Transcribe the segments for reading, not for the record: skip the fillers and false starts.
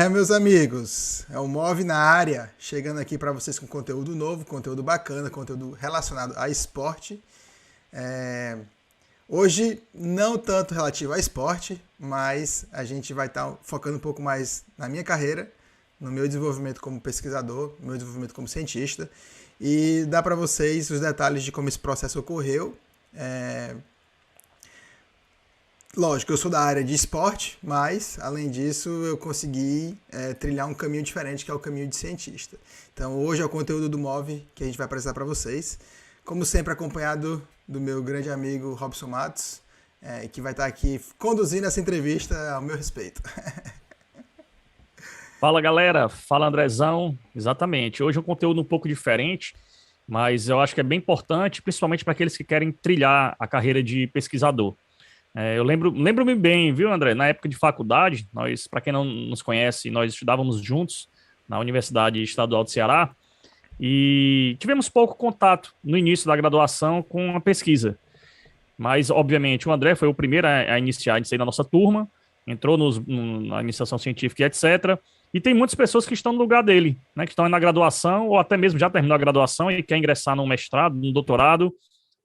Meus amigos, é o Move na área, chegando aqui para vocês com conteúdo novo, conteúdo bacana, conteúdo relacionado a esporte. É, Hoje, não tanto relativo a esporte, mas a gente vai estar focando um pouco mais na minha carreira, no meu desenvolvimento como pesquisador, no meu desenvolvimento como cientista, e dar para vocês os detalhes de como esse processo ocorreu. É, Lógico, eu sou da área de esporte, mas, além disso, eu consegui trilhar um caminho diferente, que é o caminho de cientista. Então, hoje é o conteúdo do MOVE que a gente vai apresentar para vocês. Como sempre, acompanhado do meu grande amigo Robson Matos, que vai estar aqui conduzindo essa entrevista ao meu respeito. Fala galera, fala Andrezão, exatamente. Hoje é um conteúdo um pouco diferente, mas eu acho que é bem importante, principalmente para aqueles que querem trilhar a carreira de pesquisador. Eu lembro-me bem, viu, André? Na época de faculdade, nós, para quem não nos conhece, nós estudávamos juntos na Universidade Estadual do Ceará e tivemos pouco contato no início da graduação com a pesquisa. Mas, obviamente, o André foi o primeiro a iniciar isso aí na nossa turma, entrou na iniciação científica e etc. E tem muitas pessoas que estão no lugar dele, né, que estão na graduação ou até mesmo já terminou a graduação e quer ingressar num mestrado, num doutorado,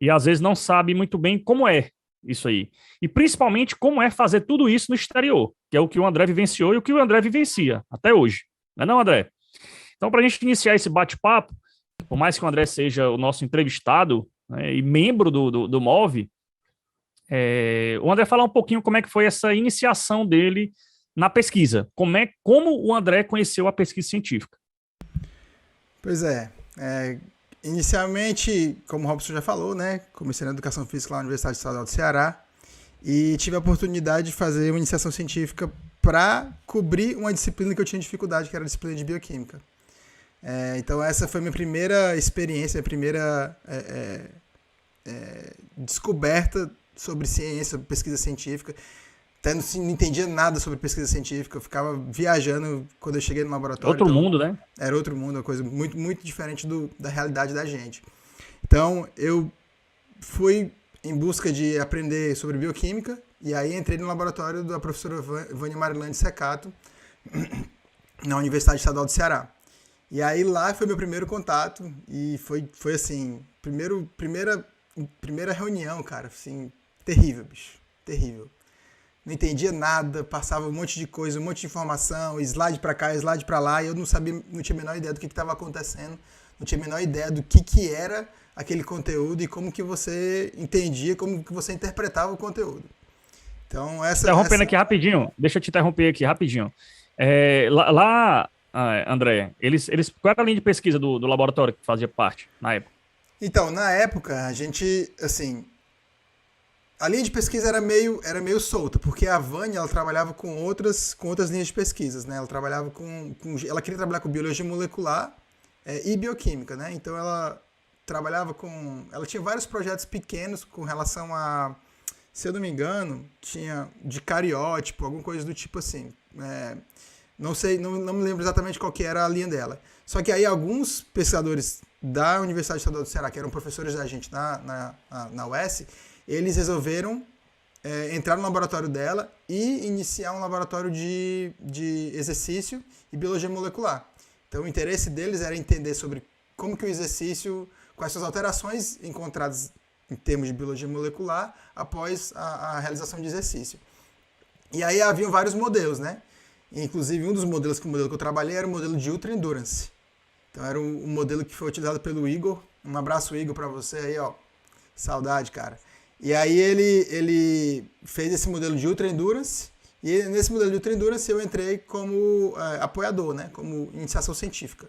e às vezes não sabe muito bem como é isso aí. E principalmente como é fazer tudo isso no exterior, que é o que o André vivenciou e o que o André vivencia até hoje. Não é não, André? Então, para a gente iniciar esse bate-papo, por mais que o André seja o nosso entrevistado, né, e membro do MOVE, o André falar um pouquinho como é que foi essa iniciação dele na pesquisa. Como o André conheceu a pesquisa científica? Pois inicialmente, como o Robson já falou, né, comecei na Educação Física lá na Universidade Estadual do Ceará e tive a oportunidade de fazer uma iniciação científica para cobrir uma disciplina que eu tinha dificuldade, que era a disciplina de bioquímica. Então essa foi a minha primeira experiência, minha primeira descoberta sobre ciência, sobre pesquisa científica. Até não entendia nada sobre pesquisa científica, eu ficava viajando quando eu cheguei no laboratório. Outro Então, mundo, né? era outro mundo, uma coisa muito, muito diferente da realidade da gente. Então, eu fui em busca de aprender sobre bioquímica, e aí entrei no laboratório da professora Vânia Marilande Secato, na Universidade Estadual do Ceará. E aí lá foi meu primeiro contato, e foi assim, primeira reunião, cara, assim, terrível, bicho, terrível. Não entendia nada, passava um monte de coisa, um monte de informação, slide para cá, slide para lá, e eu não sabia, não tinha a menor ideia do que estava acontecendo, não tinha a menor ideia do que era aquele conteúdo e como que você entendia, como que você interpretava o conteúdo. Então, Interrompendo aqui rapidinho, deixa eu te interromper aqui rapidinho. André, qual era a linha de pesquisa do laboratório que fazia parte na época? Então, na época, a gente, assim, a linha de pesquisa era meio solta, porque a Vânia ela trabalhava com outras linhas de pesquisas, né? Ela trabalhava ela queria trabalhar com biologia molecular e bioquímica, né? Então ela ela tinha vários projetos pequenos com relação a, se eu não me engano, tinha de cariótipo, alguma coisa do tipo assim. Não sei, não me lembro exatamente qual que era a linha dela. Só que aí alguns pesquisadores da Universidade Estadual do Ceará, que eram professores da gente na UES, eles resolveram entrar no laboratório dela e iniciar um laboratório de exercício e biologia molecular. Então o interesse deles era entender sobre como que o exercício, quais são as alterações encontradas em termos de biologia molecular após a realização de exercício. E aí haviam vários modelos, né? Inclusive um dos modelos que eu trabalhei era o modelo de Ultra Endurance. Então era um modelo que foi utilizado pelo Igor. Um abraço, Igor, para você aí, ó. Saudade, cara. E aí ele fez esse modelo de Ultra Endurance, e nesse modelo de Ultra Endurance eu entrei como apoiador, né, como iniciação científica,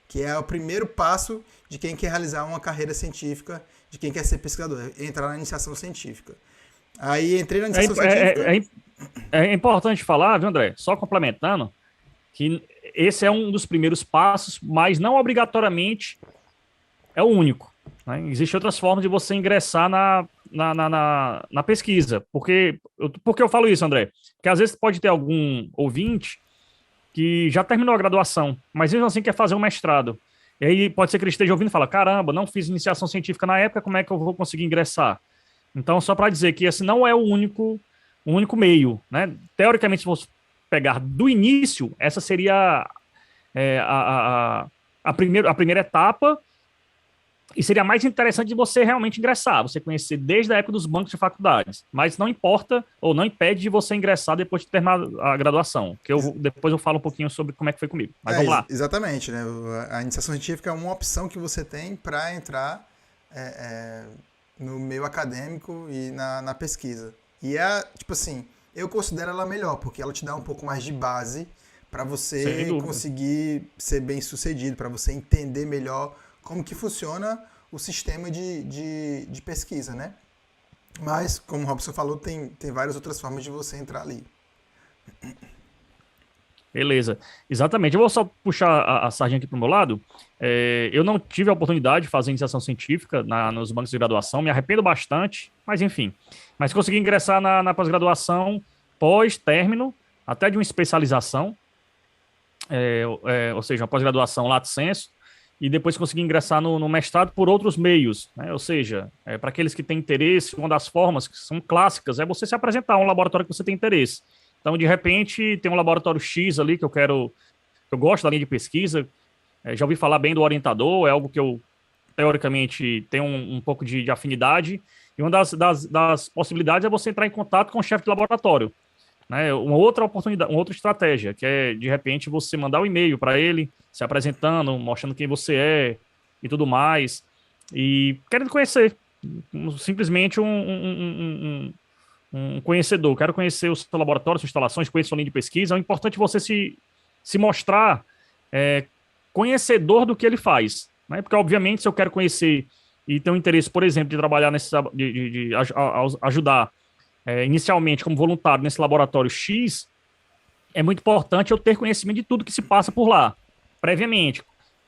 que é o primeiro passo de quem quer realizar uma carreira científica, de quem quer ser pesquisador, entrar na iniciação científica. Aí entrei na iniciação científica. É importante falar, viu, André, só complementando, que esse é um dos primeiros passos, mas não obrigatoriamente é o único. Né? Existem outras formas de você ingressar na pesquisa. Por que eu falo isso, André? Porque às vezes pode ter algum ouvinte que já terminou a graduação, mas mesmo assim quer fazer um mestrado. E aí pode ser que ele esteja ouvindo e fala, caramba, não fiz iniciação científica na época, como é que eu vou conseguir ingressar? Então, só para dizer que esse não é o único meio. Né? Teoricamente, se você pegar do início, essa seria a primeira etapa, e seria mais interessante de você realmente ingressar, você conhecer desde a época dos bancos de faculdades, mas não importa ou não impede de você ingressar depois de terminar a graduação, que depois eu falo um pouquinho sobre como é que foi comigo. Mas vamos lá. Exatamente, né? A iniciação científica é uma opção que você tem para entrar no meio acadêmico e na pesquisa. E tipo assim, eu considero ela melhor, porque ela te dá um pouco mais de base para você conseguir ser bem sucedido, para você entender melhor como que funciona o sistema de pesquisa, né? Mas, como o Robson falou, tem várias outras formas de você entrar ali. Beleza, exatamente. Eu vou só puxar a sardinha aqui para o meu lado. Eu não tive a oportunidade de fazer iniciação científica nos bancos de graduação, me arrependo bastante, mas enfim. Mas consegui ingressar na pós-graduação, pós-término, até de uma especialização, ou seja, uma pós-graduação lato sensu, e depois consegui ingressar no mestrado por outros meios, né? Ou seja, para aqueles que têm interesse, uma das formas que são clássicas é você se apresentar a um laboratório que você tem interesse. Então, de repente, tem um laboratório X ali que eu gosto da linha de pesquisa, já ouvi falar bem do orientador, é algo que eu, teoricamente, tenho um pouco de afinidade, e uma das possibilidades é você entrar em contato com o chefe de laboratório, né? Uma outra oportunidade, uma outra estratégia, que é, de repente, você mandar um e-mail para ele, se apresentando, mostrando quem você é e tudo mais, e querendo conhecer, simplesmente um conhecedor, quero conhecer o seu laboratório, suas instalações, conhecer sua linha de pesquisa. É importante você se mostrar conhecedor do que ele faz, né? Porque, obviamente, se eu quero conhecer e ter um interesse, por exemplo, de trabalhar de ajudar inicialmente como voluntário nesse laboratório X, é muito importante eu ter conhecimento de tudo que se passa por lá, previamente.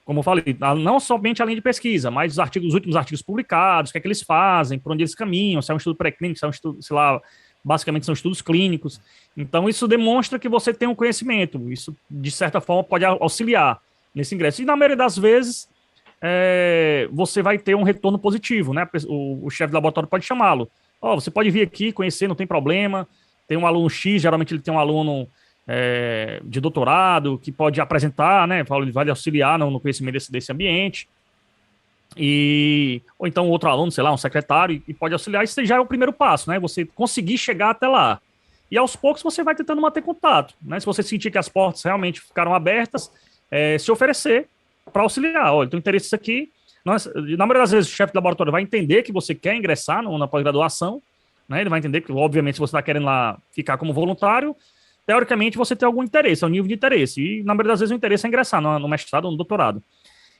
Como eu falei, não somente a linha de pesquisa, mas os últimos artigos publicados, o que é que eles fazem, por onde eles caminham, se é um estudo pré-clínico, se é um estudo, sei lá, basicamente são estudos clínicos. Então, isso demonstra que você tem um conhecimento. Isso, de certa forma, pode auxiliar nesse ingresso. E, na maioria das vezes, você vai ter um retorno positivo, né? O chefe do laboratório pode chamá-lo. Você pode vir aqui, conhecer, não tem problema. Tem um aluno X, geralmente ele tem um aluno de doutorado, que pode apresentar, né? Vai auxiliar no conhecimento desse ambiente. Ou então outro aluno, sei lá, um secretário, e pode auxiliar. Isso já é o primeiro passo, né? Você conseguir chegar até lá. E aos poucos você vai tentando manter contato, né? Se você sentir que as portas realmente ficaram abertas, se oferecer para auxiliar. Olha, tem interesse aqui. Na maioria das vezes, o chefe do laboratório vai entender que você quer ingressar na pós-graduação, né? Ele vai entender que, obviamente, se você está querendo lá ficar como voluntário, teoricamente você tem algum interesse, é um nível de interesse. E, na maioria das vezes, o interesse é ingressar no mestrado ou no doutorado.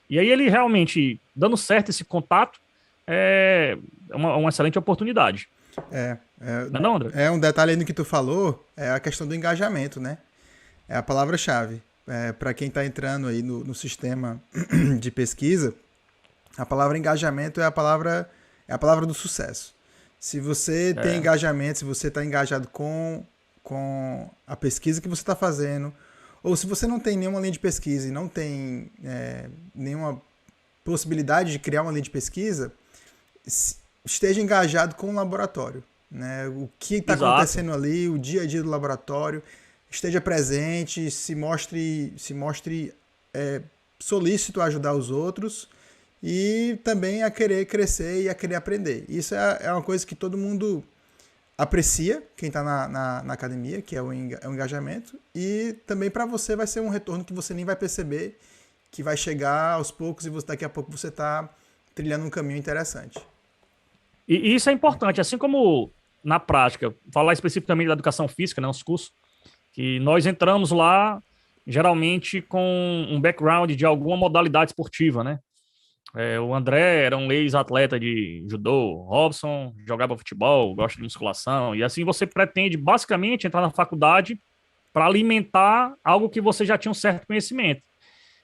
E aí ele realmente, dando certo esse contato, é uma excelente oportunidade. Não, André? Um detalhe aí no que tu falou, é a questão do engajamento, né? É a palavra-chave. Para quem está entrando aí no sistema de pesquisa, a palavra engajamento é a palavra do sucesso. Se você tem engajamento, se você está engajado com a pesquisa que você está fazendo, ou se você não tem nenhuma linha de pesquisa e não tem nenhuma possibilidade de criar uma linha de pesquisa, esteja engajado com o laboratório, né? O que está acontecendo ali, o dia a dia do laboratório, esteja presente, se mostre solícito a ajudar os outros e também a querer crescer e a querer aprender. Isso é uma coisa que todo mundo aprecia, quem está na academia, que é o engajamento, e também para você vai ser um retorno que você nem vai perceber, que vai chegar aos poucos e daqui a pouco você está trilhando um caminho interessante. E isso é importante, assim como na prática, falar especificamente da educação física, né, os cursos, que nós entramos lá geralmente com um background de alguma modalidade esportiva, né? O André era um ex-atleta de judô, Robson jogava futebol, gosta de musculação, e assim você pretende basicamente entrar na faculdade para alimentar algo que você já tinha um certo conhecimento.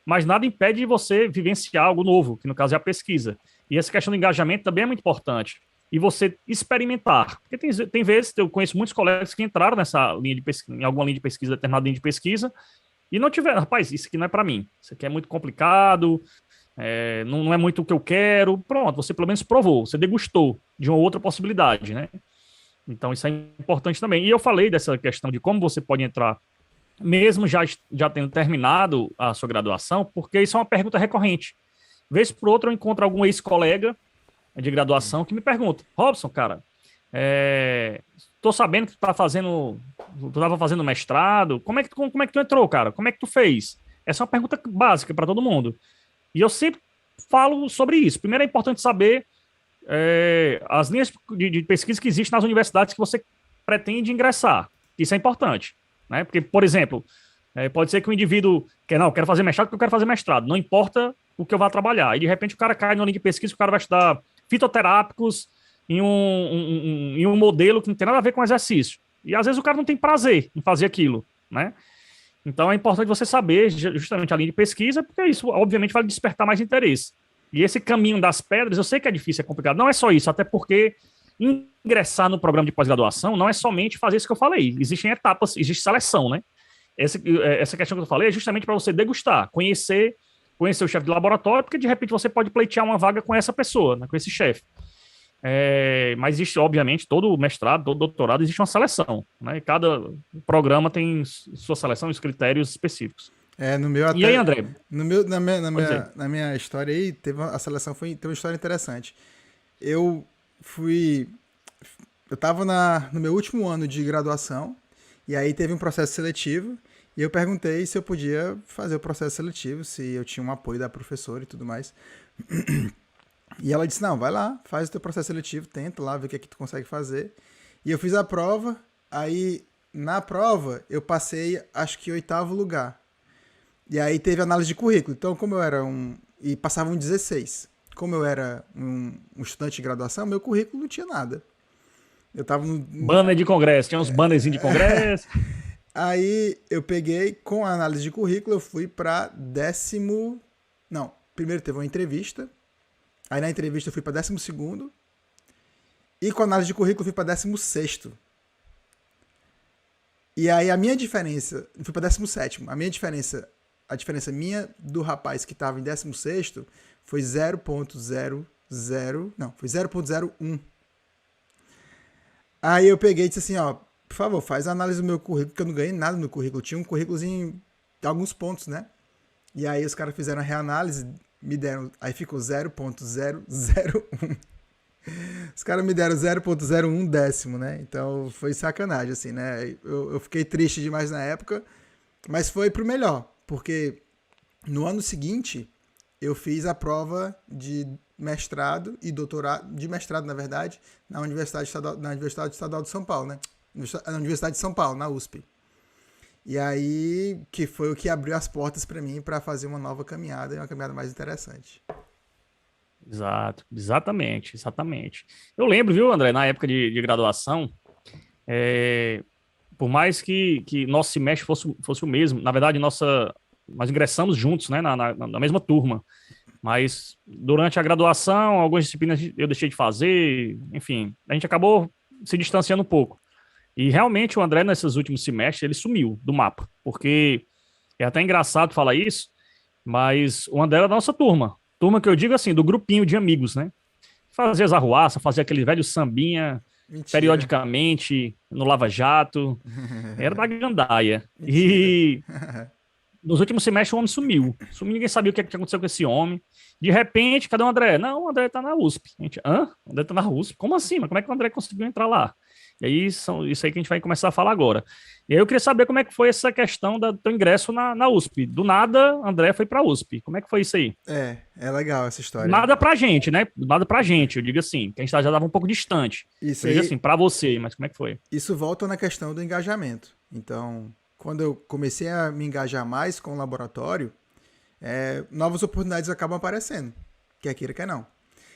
Mas nada impede de você vivenciar algo novo, que no caso é a pesquisa. E essa questão do engajamento também é muito importante. E você experimentar. Porque tem vezes, eu conheço muitos colegas que entraram nessa linha de pesquisa, em alguma linha de pesquisa, determinada linha de pesquisa, e não tiveram, rapaz, isso aqui não é para mim. Isso aqui é muito complicado, não é muito o que eu quero. Pronto, você pelo menos provou, você degustou de uma outra possibilidade, né? Então isso é importante também. E eu falei dessa questão de como você pode entrar mesmo já tendo terminado a sua graduação, porque isso é uma pergunta recorrente. Vez por outra eu encontro algum ex-colega de graduação que me pergunta, Robson, cara, tô sabendo que tu tava fazendo mestrado, como é que tu entrou, cara? Como é que tu fez? Essa é uma pergunta básica para todo mundo. E eu sempre falo sobre isso. Primeiro é importante saber as linhas de pesquisa que existem nas universidades que você pretende ingressar. Isso é importante, né? Porque, por exemplo, pode ser que o indivíduo eu quero fazer mestrado porque eu quero fazer mestrado. Não importa o que eu vá trabalhar. E, de repente, o cara cai numa linha de pesquisa, o cara vai estudar fitoterápicos em um modelo que não tem nada a ver com exercício. E, às vezes, o cara não tem prazer em fazer aquilo, né? Então, é importante você saber justamente a linha de pesquisa, porque isso, obviamente, vai despertar mais interesse. E esse caminho das pedras, eu sei que é difícil, é complicado. Não é só isso, até porque ingressar no programa de pós-graduação não é somente fazer isso que eu falei. Existem etapas, existe seleção, né? Essa questão que eu falei é justamente para você degustar, conhecer o chefe de laboratório, porque de repente você pode pleitear uma vaga com essa pessoa, né, com esse chefe. Mas existe, obviamente, todo mestrado, todo doutorado, existe uma seleção, né? E cada programa tem sua seleção e os critérios específicos. No meu até. E aí, André? Na minha história aí, a seleção teve uma história interessante. Eu tava no meu último ano de graduação, e aí teve um processo seletivo, e eu perguntei se eu podia fazer o processo seletivo, se eu tinha um apoio da professora e tudo mais. E ela disse, não, vai lá, faz o teu processo seletivo, tenta lá, ver o que é que tu consegue fazer. E eu fiz a prova, aí na prova eu passei, acho que 8º lugar. E aí teve análise de currículo. Então, como eu era e passavam 16. Como eu era um estudante de graduação, meu currículo não tinha nada. Eu tava Banner de congresso, tinha uns bannerzinhos de congresso. Aí eu peguei, com a análise de currículo, eu fui pra Não, primeiro teve uma entrevista. Aí na entrevista eu fui pra 12º. E com a análise de currículo eu fui pra 16º. E aí a minha diferença... Eu fui pra 17º. A diferença minha do rapaz que tava em 16º foi 0.00... Não, foi 0.01. Aí eu peguei e disse assim, ó, por favor, faz a análise do meu currículo, porque eu não ganhei nada no currículo. Tinha um currículozinho de alguns pontos, né? E aí os caras fizeram a reanálise, me deram... Aí ficou 0.001. Os caras me deram 0.01 décimo, né? Então foi sacanagem, assim, né? Eu fiquei triste demais na época, mas foi pro melhor, porque no ano seguinte eu fiz a prova de mestrado e doutorado, de mestrado, na verdade, na Universidade Estadual de São Paulo, né? Na Universidade de São Paulo, na USP. E aí, que foi o que abriu as portas para mim para fazer uma nova caminhada, e uma caminhada mais interessante. Exato, exatamente. Eu lembro, viu, André, na época de graduação, por mais que nosso semestre fosse o mesmo, na verdade, nós ingressamos juntos, né, na mesma turma, mas durante a graduação, algumas disciplinas eu deixei de fazer, enfim, a gente acabou se distanciando um pouco. E realmente o André, nesses últimos semestres, ele sumiu do mapa, porque é até engraçado falar isso, mas o André era da nossa turma. Turma que eu digo assim, do grupinho de amigos, né? Fazia as arruaças, fazia aquele velho sambinha, Mentira. periodicamente, no Lava Jato. Era da gandaia. Mentira. E nos últimos semestres o homem sumiu. Ninguém sabia o que aconteceu com esse homem. De repente, cadê o André? Não, o André tá na USP. A gente, O André tá na USP? Como assim? Mas como é que o André conseguiu entrar lá? E aí, isso aí que a gente vai começar a falar agora. E aí eu queria saber como é que foi essa questão do teu ingresso na USP. Do nada, André foi pra USP. Como é que foi isso aí? É legal essa história. Nada pra gente, né? Nada pra gente, eu digo assim, que a gente já estava um pouco distante. Isso eu aí, digo assim, pra você, mas como é que foi? Isso volta na questão do engajamento. Então, quando eu comecei a me engajar mais com o laboratório, novas oportunidades acabam aparecendo, quer queira, quer não.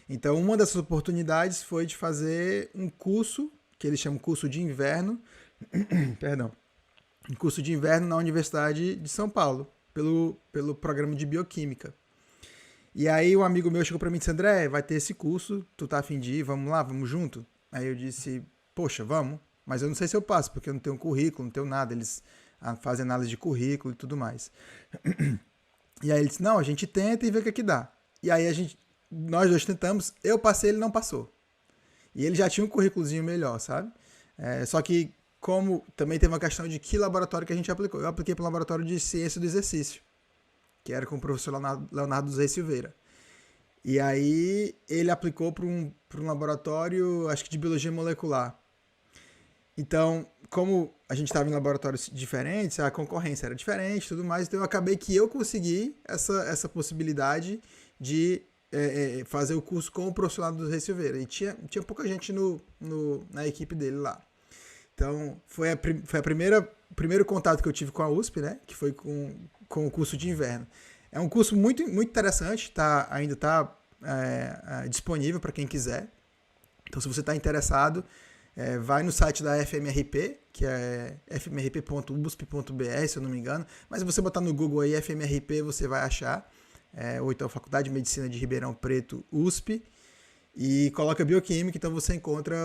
Então, uma dessas oportunidades foi de fazer um curso, que eles chamam curso de inverno, perdão, um curso de inverno na Universidade de São Paulo, pelo programa de bioquímica. E aí um amigo meu chegou para mim e disse, André, vai ter esse curso, tu tá a fim de ir, vamos lá, vamos junto? Aí eu disse, poxa, vamos, mas eu não sei se eu passo, porque eu não tenho currículo, não tenho nada, eles fazem análise de currículo e tudo mais. E aí ele disse, não, a gente tenta e vê o que é que dá. E aí nós dois tentamos, eu passei, ele não passou. E ele já tinha um currículozinho melhor, sabe? Só que como também teve uma questão de que laboratório que a gente aplicou. Eu apliquei para o laboratório de ciência do exercício, que era com o professor Leonardo dos Reis Silveira. E aí ele aplicou para um laboratório, acho que de biologia molecular. Então, como a gente estava em laboratórios diferentes, a concorrência era diferente e tudo mais, então eu acabei que eu consegui essa possibilidade de fazer o curso com o professor Leonardo dos Reis Silveira. E tinha pouca gente na equipe dele lá. Então, foi o primeiro contato que eu tive com a USP, né? Que foi com o curso de inverno. É um curso muito, muito interessante, ainda está disponível para quem quiser. Então, se você está interessado, vai no site da FMRP, que é fmrp.usp.br, se eu não me engano. Mas se você botar no Google aí FMRP, você vai achar. Ou então Faculdade de Medicina de Ribeirão Preto, USP. E coloca bioquímica, então você encontra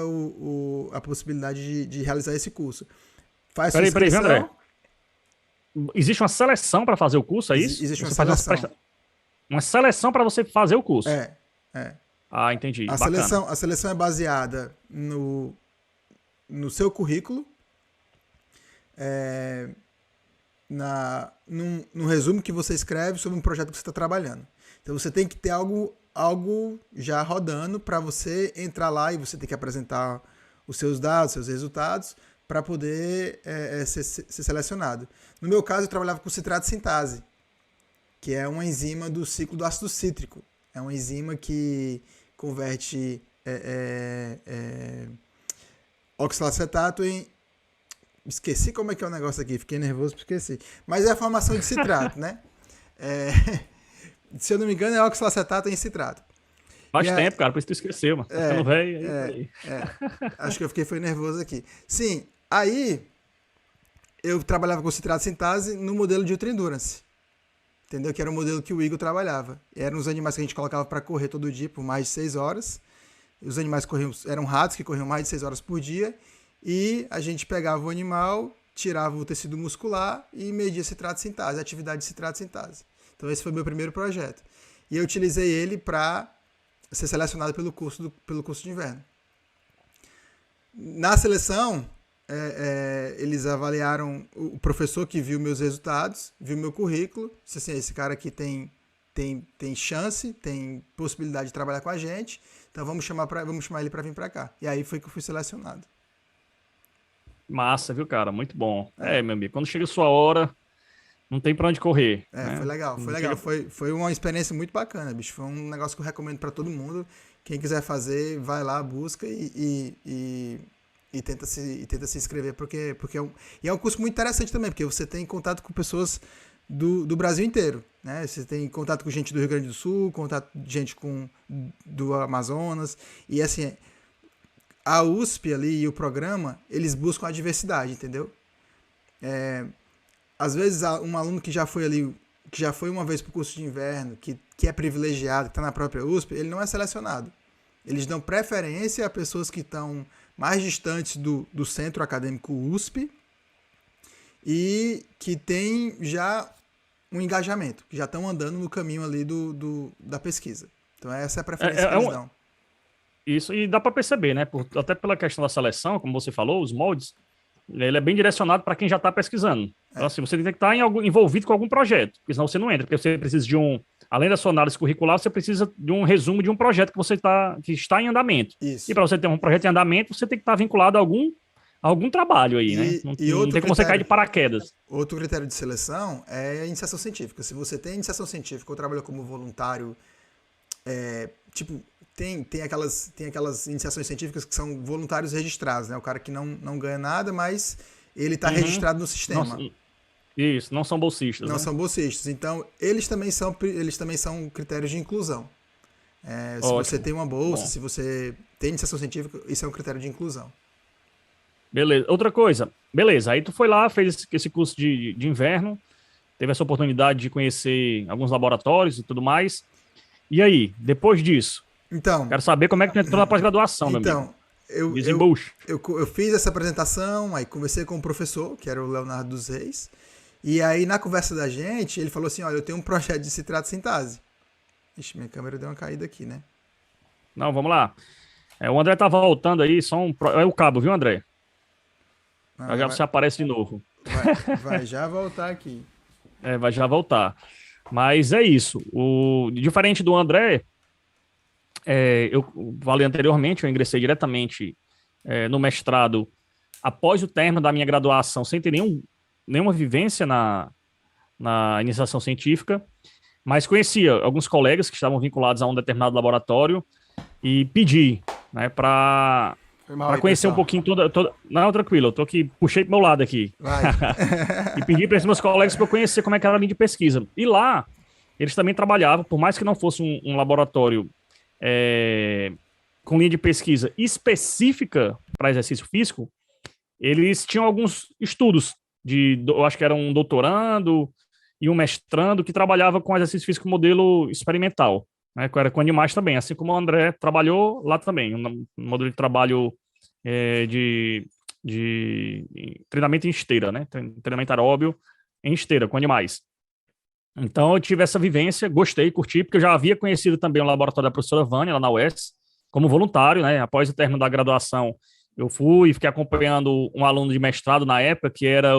a possibilidade de realizar esse curso. Faz sua inscrição. Peraí, André. Existe uma seleção para fazer o curso, é isso? Existe uma seleção. Uma seleção para você fazer o curso? É. Ah, entendi. A seleção é baseada no seu currículo, num resumo que você escreve sobre um projeto que você está trabalhando. Então você tem que ter algo já rodando para você entrar lá e você tem que apresentar os seus dados, seus resultados, para poder ser selecionado. No meu caso, eu trabalhava com citrato sintase, que é uma enzima do ciclo do ácido cítrico. É uma enzima que converte oxalacetato em... Esqueci como é que é o negócio aqui, fiquei nervoso porque esqueci. Mas é a formação de citrato, né? Se eu não me engano, é oxalacetato em citrato. Faz tempo, cara, por isso tu esqueceu, mano. Ficando velho. Acho que eu foi nervoso aqui. Sim, aí eu trabalhava com citrato sintase no modelo de Ultra Endurance. Entendeu? Que era o modelo que o Igor trabalhava. Eram os animais que a gente colocava para correr todo dia por mais de 6 horas. Os animais eram ratos que corriam mais de 6 horas por dia. E a gente pegava o animal, tirava o tecido muscular e media citrato sintase, a atividade de citrato sintase. Então esse foi o meu primeiro projeto. E eu utilizei ele para ser selecionado pelo curso de inverno. Na seleção, eles avaliaram o professor que viu meus resultados, viu meu currículo, disse assim, esse cara aqui tem chance, tem possibilidade de trabalhar com a gente, então vamos chamar ele para vir para cá. E aí foi que eu fui selecionado. Massa, viu, cara? Muito bom. Meu amigo, quando chega a sua hora, não tem pra onde correr. Né? Foi legal. Foi uma experiência muito bacana, bicho. Foi um negócio que eu recomendo pra todo mundo. Quem quiser fazer, vai lá, busca e tenta se inscrever, porque é um curso muito interessante também, porque você tem contato com pessoas do Brasil inteiro, né? Você tem contato com gente do Rio Grande do Sul, contato com gente do Amazonas, e assim... A USP ali e o programa, eles buscam a diversidade, entendeu? Às vezes, um aluno que já foi uma vez para o curso de inverno, que é privilegiado, que está na própria USP, ele não é selecionado. Eles dão preferência a pessoas que estão mais distantes do centro acadêmico USP e que têm já um engajamento, que já estão andando no caminho ali da pesquisa. Então, essa é a preferência que eles dão. Isso, e dá para perceber, né? Até pela questão da seleção, como você falou, os moldes, ele é bem direcionado para quem já está pesquisando. Então, assim, você tem que estar envolvido com algum projeto, porque senão você não entra, porque você precisa além da sua análise curricular, você precisa de um resumo de um projeto que está em andamento. Isso. E para você ter um projeto em andamento, você tem que estar vinculado a algum trabalho aí, né? Não tem como você cair de paraquedas. Outro critério de seleção é a iniciação científica. Se você tem iniciação científica ou trabalha como voluntário, tem aquelas iniciações científicas que são voluntários registrados, né? O cara que não ganha nada, mas ele está registrado no sistema. Isso, não são bolsistas. Não são bolsistas. Então, eles também são critérios de inclusão. Se você tem uma bolsa, se você tem iniciação científica, isso é um critério de inclusão. Beleza. Outra coisa. Beleza, aí tu foi lá, fez esse curso de inverno, teve essa oportunidade de conhecer alguns laboratórios e tudo mais. E aí, depois disso? Então, quero saber como é que tu entrou na pós-graduação, meu amigo. Eu fiz essa apresentação, aí conversei com o professor, que era o Leonardo dos Reis, e aí na conversa da gente, ele falou assim, olha, eu tenho um projeto de citrato sintase. Ixi, minha câmera deu uma caída aqui, né? Não, vamos lá. O André tá voltando aí, é o cabo, viu, André? Já Ah, já você aparece de novo. vai já voltar aqui. Vai já voltar. Mas é isso. Diferente do André, eu falei anteriormente, eu ingressei diretamente no mestrado após o término da minha graduação, sem ter nenhuma vivência na iniciação científica, mas conhecia alguns colegas que estavam vinculados a um determinado laboratório e pedi, né, Foi mal para aí, conhecer um pessoal. pouquinho toda. Não, tranquilo, eu tô aqui, puxei pro meu lado aqui. Vai. E pedi para esses meus colegas para eu conhecer como é que era a linha de pesquisa. E lá, eles também trabalhavam, por mais que não fosse um laboratório é, com linha de pesquisa específica para exercício físico, eles tinham alguns estudos eu acho que era um doutorando e um mestrando que trabalhava com exercício físico modelo experimental, né, que era com animais também, assim como o André trabalhou lá também, um modelo de trabalho de treinamento em esteira, né, treinamento aeróbio em esteira com animais. Então eu tive essa vivência, gostei, curti, porque eu já havia conhecido também o laboratório da professora Vânia, lá na UES, como voluntário, né? Após o término da graduação, eu fui e fiquei acompanhando um aluno de mestrado na época, que era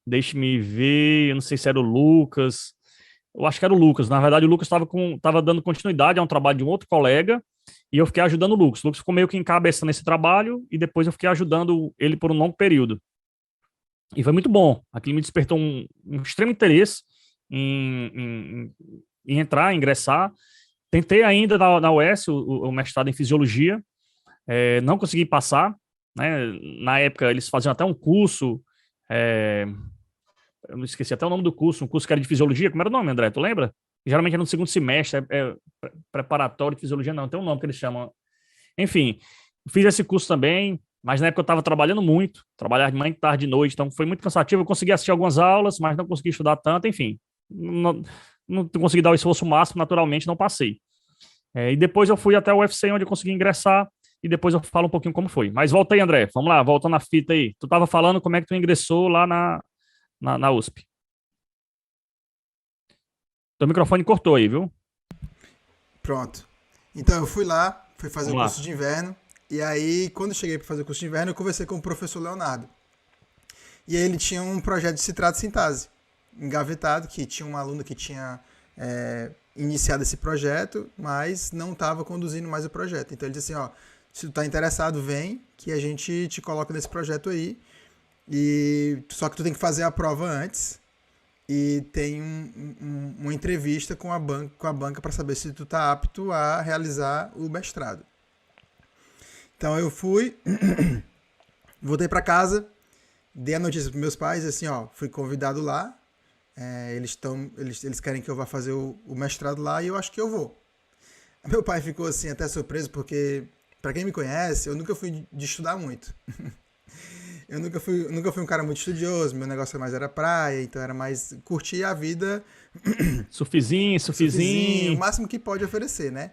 deixe-me ver, eu não sei se era o Lucas, eu acho que era o Lucas, na verdade o Lucas estava dando continuidade a um trabalho de um outro colega, e eu fiquei ajudando o Lucas. O Lucas ficou meio que encabeçando esse trabalho, e depois eu fiquei ajudando ele por um longo período. E foi muito bom. Aquilo me despertou um extremo interesse em entrar, ingressar. Tentei ainda na UES o mestrado em fisiologia, não consegui passar, né? Na época eles faziam até um curso, é, eu não esqueci até o nome do curso, um curso que era de fisiologia. Como era o nome, André? Tu lembra? Geralmente era no segundo semestre, preparatório de fisiologia, não, tem um nome que eles chamam. Enfim, fiz esse curso também, mas na época eu estava trabalhando muito, trabalhava de manhã, tarde, de noite, então foi muito cansativo. Eu consegui assistir algumas aulas, mas não consegui estudar tanto, enfim. Não consegui dar o esforço máximo, naturalmente não passei. E depois eu fui até o UFC, onde eu consegui ingressar, e depois eu falo um pouquinho como foi. Mas volta aí, André, vamos lá, voltando na fita aí. Tu estava falando como é que tu ingressou lá na USP. Teu microfone cortou aí, viu? Pronto. Então eu fui lá, fui fazer o Vamos curso lá. de inverno. E aí, quando eu cheguei para fazer o curso de inverno, eu conversei com o professor Leonardo. E aí ele tinha um projeto de citrato e sintase engavetado, que tinha uma aluna que tinha iniciado esse projeto, mas não estava conduzindo mais o projeto. Então ele disse assim, ó, se tu tá interessado, vem, que a gente te coloca nesse projeto aí. Só que tu tem que fazer a prova antes. E tem uma entrevista com a banca para saber se tu tá apto a realizar o mestrado. Então eu fui, voltei para casa, dei a notícia para meus pais, assim, ó, fui convidado lá, eles querem que eu vá fazer o mestrado lá e eu acho que eu vou. Meu pai ficou assim até surpreso porque, para quem me conhece, eu nunca fui de estudar muito. Eu nunca fui um cara muito estudioso, meu negócio mais era praia, então era mais curtir a vida, Surfizinho, surfzinho, o surfizinho. máximo que pode oferecer, né?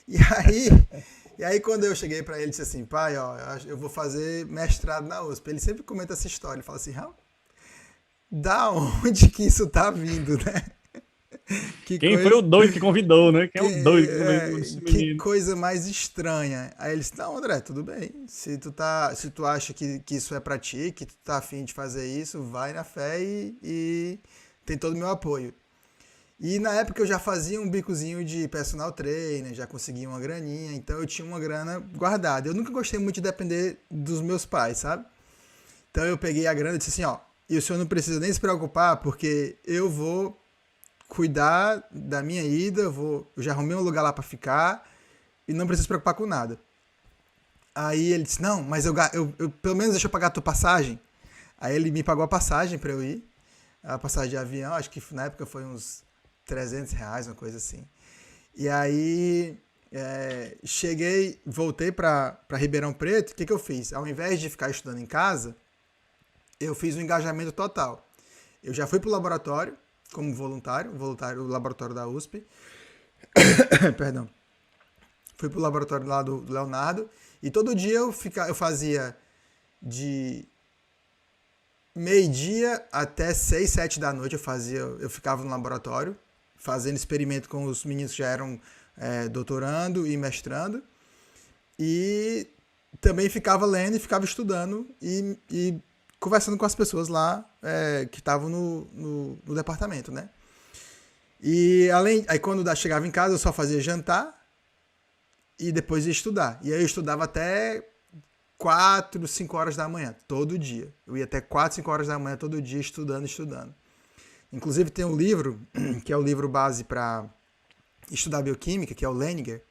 E aí, e aí quando eu cheguei pra ele, disse assim, pai, ó, eu vou fazer mestrado na USP. Ele sempre comenta essa história, ele fala assim, da onde que isso tá vindo, né? Que Quem foi o coisa, doido que convidou, né? Quem é o doido que convidou esse que menino? coisa mais estranha. Aí ele disse, não, André, tudo bem. Se tu acha que isso é pra ti, que tu tá afim de fazer isso, vai na fé e tem todo o meu apoio. E na época eu já fazia um bicozinho de personal trainer, já conseguia uma graninha, então eu tinha uma grana guardada. Eu nunca gostei muito de depender dos meus pais, sabe? Então eu peguei a grana e disse assim, ó, e o senhor não precisa nem se preocupar, porque eu vou cuidar da minha ida, eu já arrumei um lugar lá pra ficar e não preciso se preocupar com nada. Aí ele disse, não, mas eu pelo menos deixa eu pagar a tua passagem. Aí ele me pagou a passagem pra eu ir, a passagem de avião, acho que na época foi uns R$ 300, uma coisa assim. E aí cheguei, voltei para Ribeirão Preto, o que eu fiz? Ao invés de ficar estudando em casa, eu fiz um engajamento total. Eu já fui pro laboratório, como voluntário do laboratório da USP. Perdão. Fui pro laboratório lá do Leonardo, e todo dia eu fazia de meio-dia até 6, 7 da noite eu ficava no laboratório, fazendo experimento com os meninos que já eram doutorando e mestrando. E também ficava lendo e ficava estudando e conversando com as pessoas lá que estavam no departamento, né? E aí quando chegava em casa eu só fazia jantar e depois ia estudar. E aí eu estudava até 4, 5 horas da manhã, todo dia. Eu ia até 4, 5 horas da manhã todo dia estudando. Inclusive tem um livro, que é o livro base para estudar bioquímica, que é o Leninger,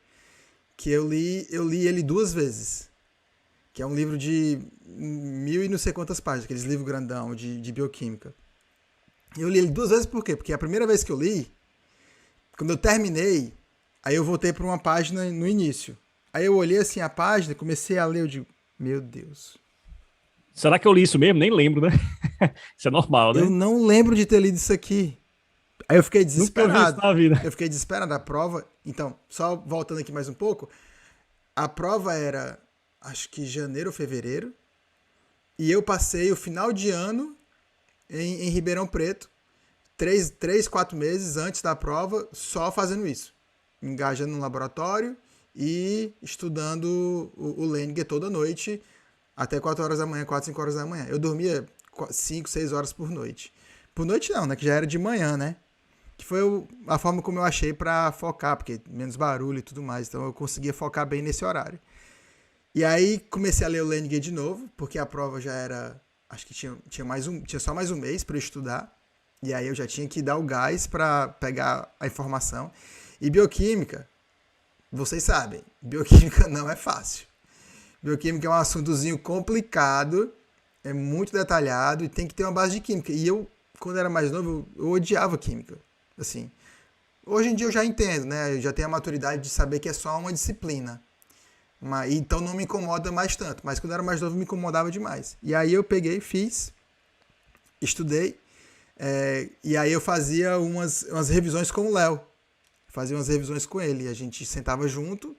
que eu li ele 2 vezes. Que é um livro de 1000 e não sei quantas páginas, aqueles livros grandão de bioquímica. Eu li ele 2 vezes por quê? Porque a primeira vez que eu li, quando eu terminei, aí eu voltei para uma página no início. Aí eu olhei assim a página, comecei a ler, eu digo, meu Deus. Será que eu li isso mesmo? Nem lembro, né? Isso é normal, né? Eu não lembro de ter lido isso aqui. Aí eu fiquei Nunca vi isso desesperado. na vida. Eu fiquei desesperado. A prova, então, só voltando aqui mais um pouco, a prova era, acho que janeiro ou fevereiro, e eu passei o final de ano em Ribeirão Preto, 4 meses antes da prova, só fazendo isso. Engajando no laboratório e estudando o Leninger toda noite, até 4 horas da manhã, 4, 5 horas da manhã. Eu dormia 5, 6 horas por noite. Por noite não, né? Que já era de manhã, né? Que foi a forma como eu achei pra focar, porque menos barulho e tudo mais. Então eu conseguia focar bem nesse horário. E aí comecei a ler o Leninger de novo, porque a prova já era... Acho que tinha só mais um mês para eu estudar. E aí eu já tinha que dar o gás para pegar a informação. E bioquímica, vocês sabem, bioquímica não é fácil. Bioquímica é um assuntozinho complicado, é muito detalhado e tem que ter uma base de química. E eu, quando era mais novo, eu odiava química. Assim, hoje em dia eu já entendo, né? Eu já tenho a maturidade de saber que é só uma disciplina. Então não me incomoda mais tanto. Mas quando eu era mais novo me incomodava demais. E aí eu peguei, fiz, estudei. E aí eu fazia umas revisões com o Léo. Fazia umas revisões com ele. A gente sentava junto.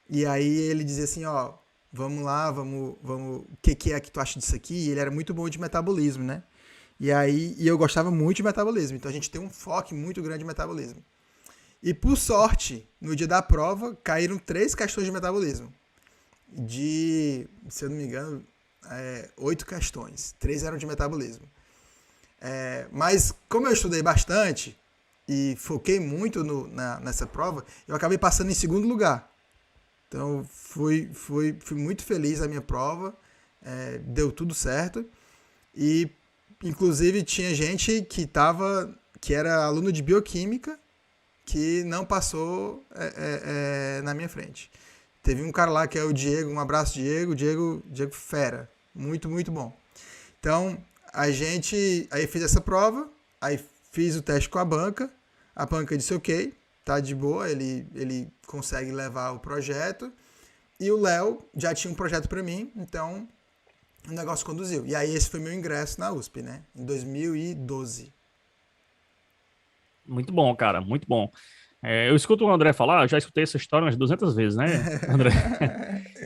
E aí ele dizia assim, ó, vamos lá, vamos, o que é que tu acha disso aqui? E ele era muito bom de metabolismo, né? E eu gostava muito de metabolismo. Então a gente tem um foco muito grande em metabolismo. E por sorte, no dia da prova, caíram 3 questões de metabolismo. Se eu não me engano, 8 questões. 3 eram de metabolismo. Mas como eu estudei bastante e foquei muito nessa prova, eu acabei passando em segundo lugar. Então fui muito feliz na minha prova, deu tudo certo. E inclusive tinha gente que era aluno de bioquímica que não passou na minha frente. Teve um cara lá que é o Diego, um abraço Diego fera, muito, muito bom. Então, aí fiz essa prova, aí fiz o teste com a banca disse ok, tá de boa, ele consegue levar o projeto, e o Léo já tinha um projeto para mim, então o negócio conduziu. E aí esse foi meu ingresso na USP, né, em 2012. Muito bom, cara, muito bom. Eu escuto o André falar, eu já escutei essa história umas 200 vezes, né, André?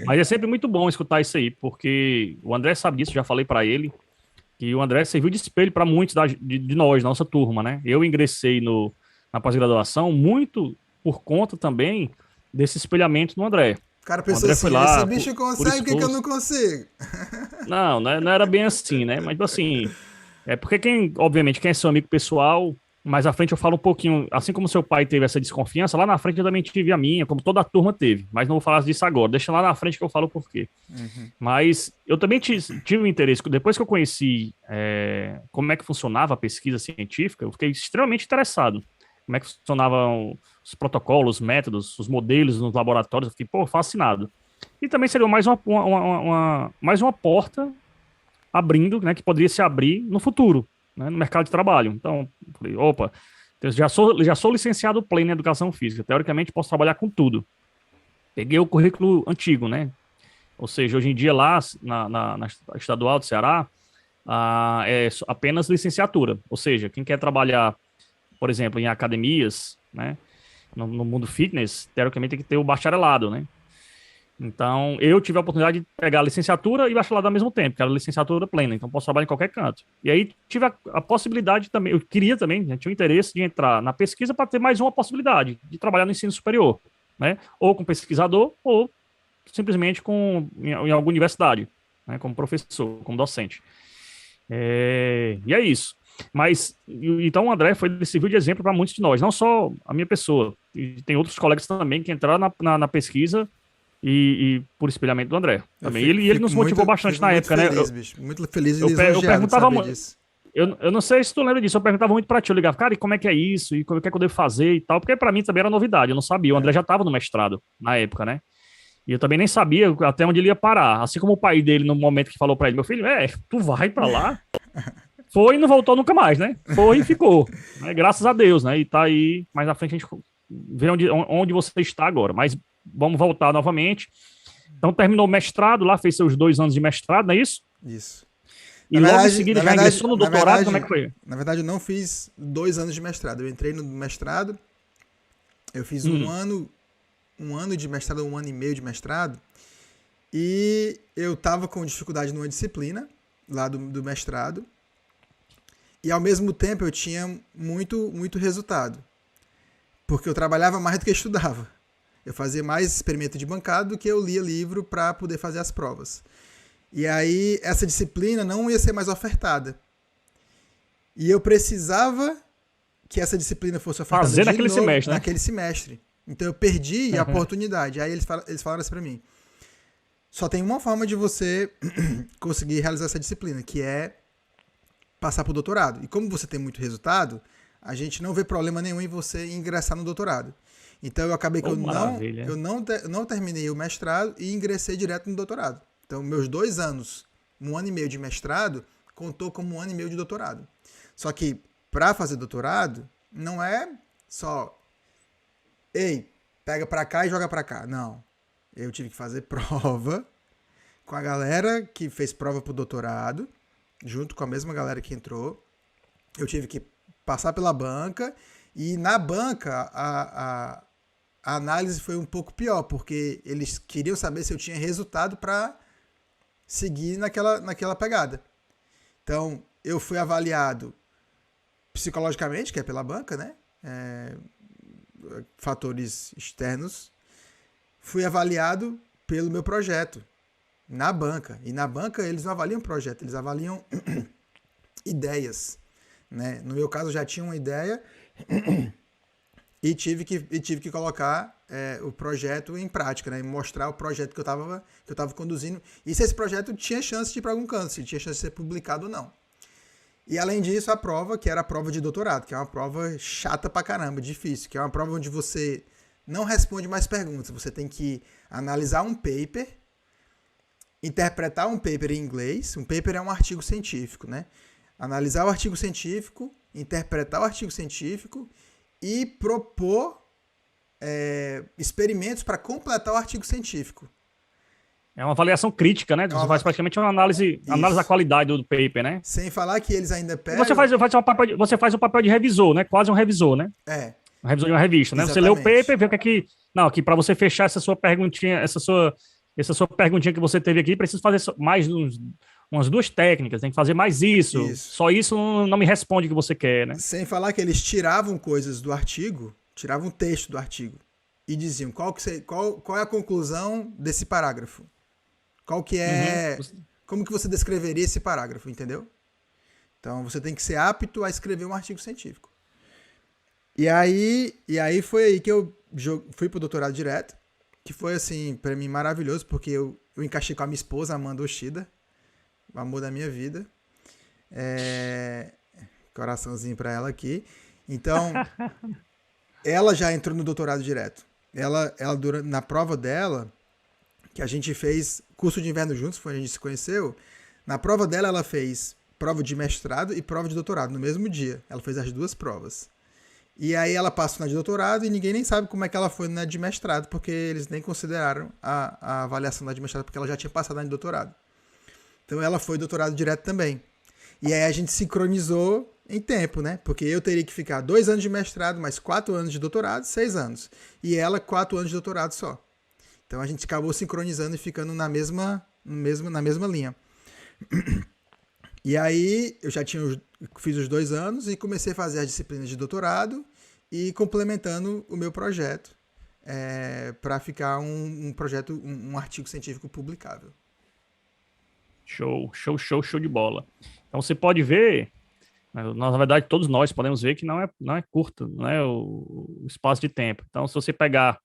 Mas é sempre muito bom escutar isso aí, porque o André sabe disso, já falei para ele, que o André serviu de espelho para muitos de nós, nossa turma, né? Eu ingressei na pós-graduação muito por conta também desse espelhamento no André. O cara O pensou André assim, foi lá esse bicho consegue, por que eu não consigo? Não, não era bem assim, né? Mas assim, porque obviamente, quem é seu amigo pessoal, mais à frente eu falo um pouquinho, assim como seu pai teve essa desconfiança, lá na frente eu também tive a minha, como toda a turma teve, mas não vou falar disso agora, deixa lá na frente que eu falo o porquê. Mas eu também tive um interesse, depois que eu conheci como é que funcionava a pesquisa científica, eu fiquei extremamente interessado. Como é que funcionavam os protocolos, os métodos, os modelos nos laboratórios, eu fiquei, fascinado. E também seria mais mais uma porta abrindo, né, que poderia se abrir no futuro, né, no mercado de trabalho. Então, falei, opa, eu já sou licenciado pleno em educação física, teoricamente posso trabalhar com tudo. Peguei o currículo antigo, né, ou seja, hoje em dia lá na Estadual do Ceará, é apenas licenciatura, ou seja, quem quer trabalhar, por exemplo, em academias, né, no mundo fitness, teoricamente tem que ter o bacharelado, né. Então, eu tive a oportunidade de pegar a licenciatura e bacharelado ao mesmo tempo, que era licenciatura plena, então posso trabalhar em qualquer canto. E aí tive a possibilidade também, eu queria também, tinha o interesse de entrar na pesquisa para ter mais uma possibilidade de trabalhar no ensino superior, né? Ou com pesquisador, ou simplesmente em alguma universidade, né, como professor, como docente. E é isso. Mas, então o André ele serviu de exemplo para muitos de nós, não só a minha pessoa, e tem outros colegas também que entraram na pesquisa e por espelhamento do André Eu também. Ele nos motivou bastante fico na muito época, né? feliz, bicho. Muito feliz e Eu lisonjeado de perguntava, saber disso. eu não sei se tu lembra disso, eu perguntava muito pra ti, eu ligava, cara, e como é que é isso? E como é que eu devo fazer e tal? Porque pra mim também era novidade, eu não sabia. O André já estava no mestrado na época, né? E eu também nem sabia até onde ele ia parar. Assim como o pai dele, no momento que falou pra ele, meu filho, tu vai pra lá? Foi e não voltou nunca mais, né? Foi e ficou. Né? Graças a Deus, né? E tá aí, mais na frente a gente vê onde você está agora. Mas vamos voltar novamente. Então terminou o mestrado lá, fez seus 2 anos de mestrado, não é isso? Isso. E logo em seguida já ingressou no doutorado, como é que foi? Na verdade, eu não fiz 2 anos de mestrado. Eu entrei no mestrado, eu fiz um ano de mestrado, 1 ano e meio de mestrado, e eu tava com dificuldade numa disciplina lá do mestrado, e ao mesmo tempo eu tinha muito resultado, porque eu trabalhava mais do que eu estudava. Eu fazia mais experimento de bancada do que eu lia livro para poder fazer as provas. E aí essa disciplina não ia ser mais ofertada. E eu precisava que essa disciplina fosse ofertada fazer naquele semestre, né? naquele semestre. Então eu perdi a oportunidade. Aí eles falaram assim para mim: só tem uma forma de você conseguir realizar essa disciplina, que é passar para o doutorado. E como você tem muito resultado, a gente não vê problema nenhum em você ingressar no doutorado. Então eu acabei que eu não terminei o mestrado e ingressei direto no doutorado. Então meus 2 anos, 1 ano e meio de mestrado, contou como 1 ano e meio de doutorado. Só que para fazer doutorado, não é só, pega para cá e joga para cá. Não. Eu tive que fazer prova com a galera que fez prova pro doutorado, junto com a mesma galera que entrou. Eu tive que passar pela banca, e na banca a análise foi um pouco pior, porque eles queriam saber se eu tinha resultado para seguir naquela pegada. Então, eu fui avaliado psicologicamente, que é pela banca, né? Fatores externos. Fui avaliado pelo meu projeto na banca. E na banca eles não avaliam projeto, eles avaliam ideias, né? No meu caso, eu já tinha uma ideia e tive que colocar o projeto em prática, né? E mostrar o projeto que eu estava conduzindo. E se esse projeto tinha chance de ir para algum canto, se tinha chance de ser publicado ou não. E além disso, a prova, que era a prova de doutorado, que é uma prova chata pra caramba, difícil, que é uma prova onde você não responde mais perguntas. Você tem que analisar um paper, interpretar um paper em inglês. Um paper é um artigo científico, né? Analisar o artigo científico, interpretar o artigo científico e propor experimentos para completar o artigo científico. É uma avaliação crítica, né? Você faz praticamente uma análise da qualidade do paper, né? Sem falar que eles ainda pegam... Você faz o papel de revisor, né? Quase um revisor, né? Um revisor de uma revista, né? Exatamente. Você lê o paper, vê o que é que... Não, aqui para você fechar essa sua perguntinha, essa sua perguntinha que você teve aqui, precisa fazer mais umas 2 técnicas, tem que fazer mais isso. Só isso não me responde o que você quer, né? Sem falar que eles tiravam coisas do artigo, tiravam o texto do artigo e diziam qual é a conclusão desse parágrafo. Qual que é... Como que você descreveria esse parágrafo, entendeu? Então, você tem que ser apto a escrever um artigo científico. E aí foi aí que eu fui pro doutorado direto, que foi, assim, pra mim maravilhoso, porque eu encaixei com a minha esposa, Amanda Oshida, o amor da minha vida. Coraçãozinho pra ela aqui. Então, ela já entrou no doutorado direto. Ela na prova dela, que a gente fez curso de inverno juntos, foi onde a gente se conheceu. Na prova dela, ela fez prova de mestrado e prova de doutorado no mesmo dia. Ela fez as 2 provas. E aí ela passou na de doutorado e ninguém nem sabe como é que ela foi na de mestrado, porque eles nem consideraram a avaliação da de mestrado, porque ela já tinha passado na de doutorado. Então ela foi doutorado direto também. E aí a gente sincronizou em tempo, né? Porque eu teria que ficar 2 anos de mestrado, mais 4 anos de doutorado, 6 anos. E ela, 4 anos de doutorado só. Então a gente acabou sincronizando e ficando na mesma linha. E aí eu já fiz os 2 anos e comecei a fazer as disciplinas de doutorado e complementando o meu projeto para ficar um projeto, um artigo científico publicável. Show, show, show, show de bola. Então você pode ver, na verdade todos nós podemos ver que não é curto, não é o espaço de tempo. Então se você pegar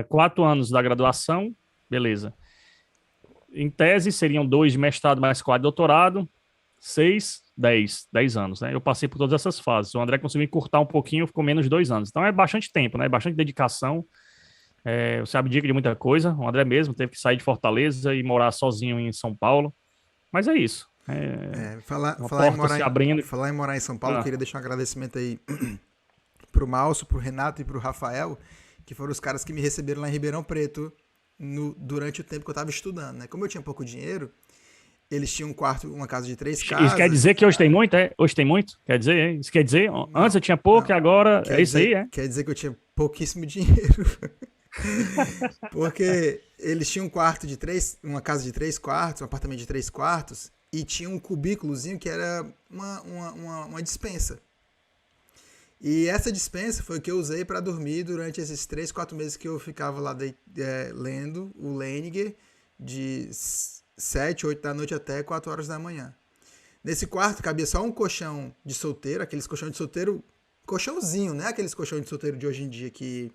4 anos da graduação, beleza. Em tese seriam 2 de mestrado mais 4 de doutorado, 6, 10 anos, né? Eu passei por todas essas fases. O André conseguiu encurtar um pouquinho, ficou menos de 2 anos. Então é bastante tempo, né? Bastante dedicação. Você abdica de muita coisa. O André mesmo teve que sair de Fortaleza e morar sozinho em São Paulo. Mas é isso. Uma porta se abrindo. Falar em morar em São Paulo, eu queria deixar um agradecimento aí pro Márcio, pro Renato e pro Rafael, que foram os caras que me receberam lá em Ribeirão Preto durante o tempo que eu estava estudando, né? Como eu tinha pouco dinheiro, eles tinham uma casa de 3 casas. Isso quer dizer que hoje tem muito, Hoje tem muito? Quer dizer, isso quer dizer? Não, antes eu tinha pouco e agora isso aí, Quer dizer que eu tinha pouquíssimo dinheiro. Porque eles tinham uma casa de 3 quartos, um apartamento de 3 quartos, e tinha um cubículozinho que era uma despensa. E essa dispensa foi o que eu usei para dormir durante esses 3, 4 meses que eu ficava lá lendo o Leininger, de 7, 8 da noite até 4 horas da manhã. Nesse quarto cabia só um colchão de solteiro, aqueles colchão de solteiro, colchãozinho, né? Aqueles colchão de solteiro de hoje em dia que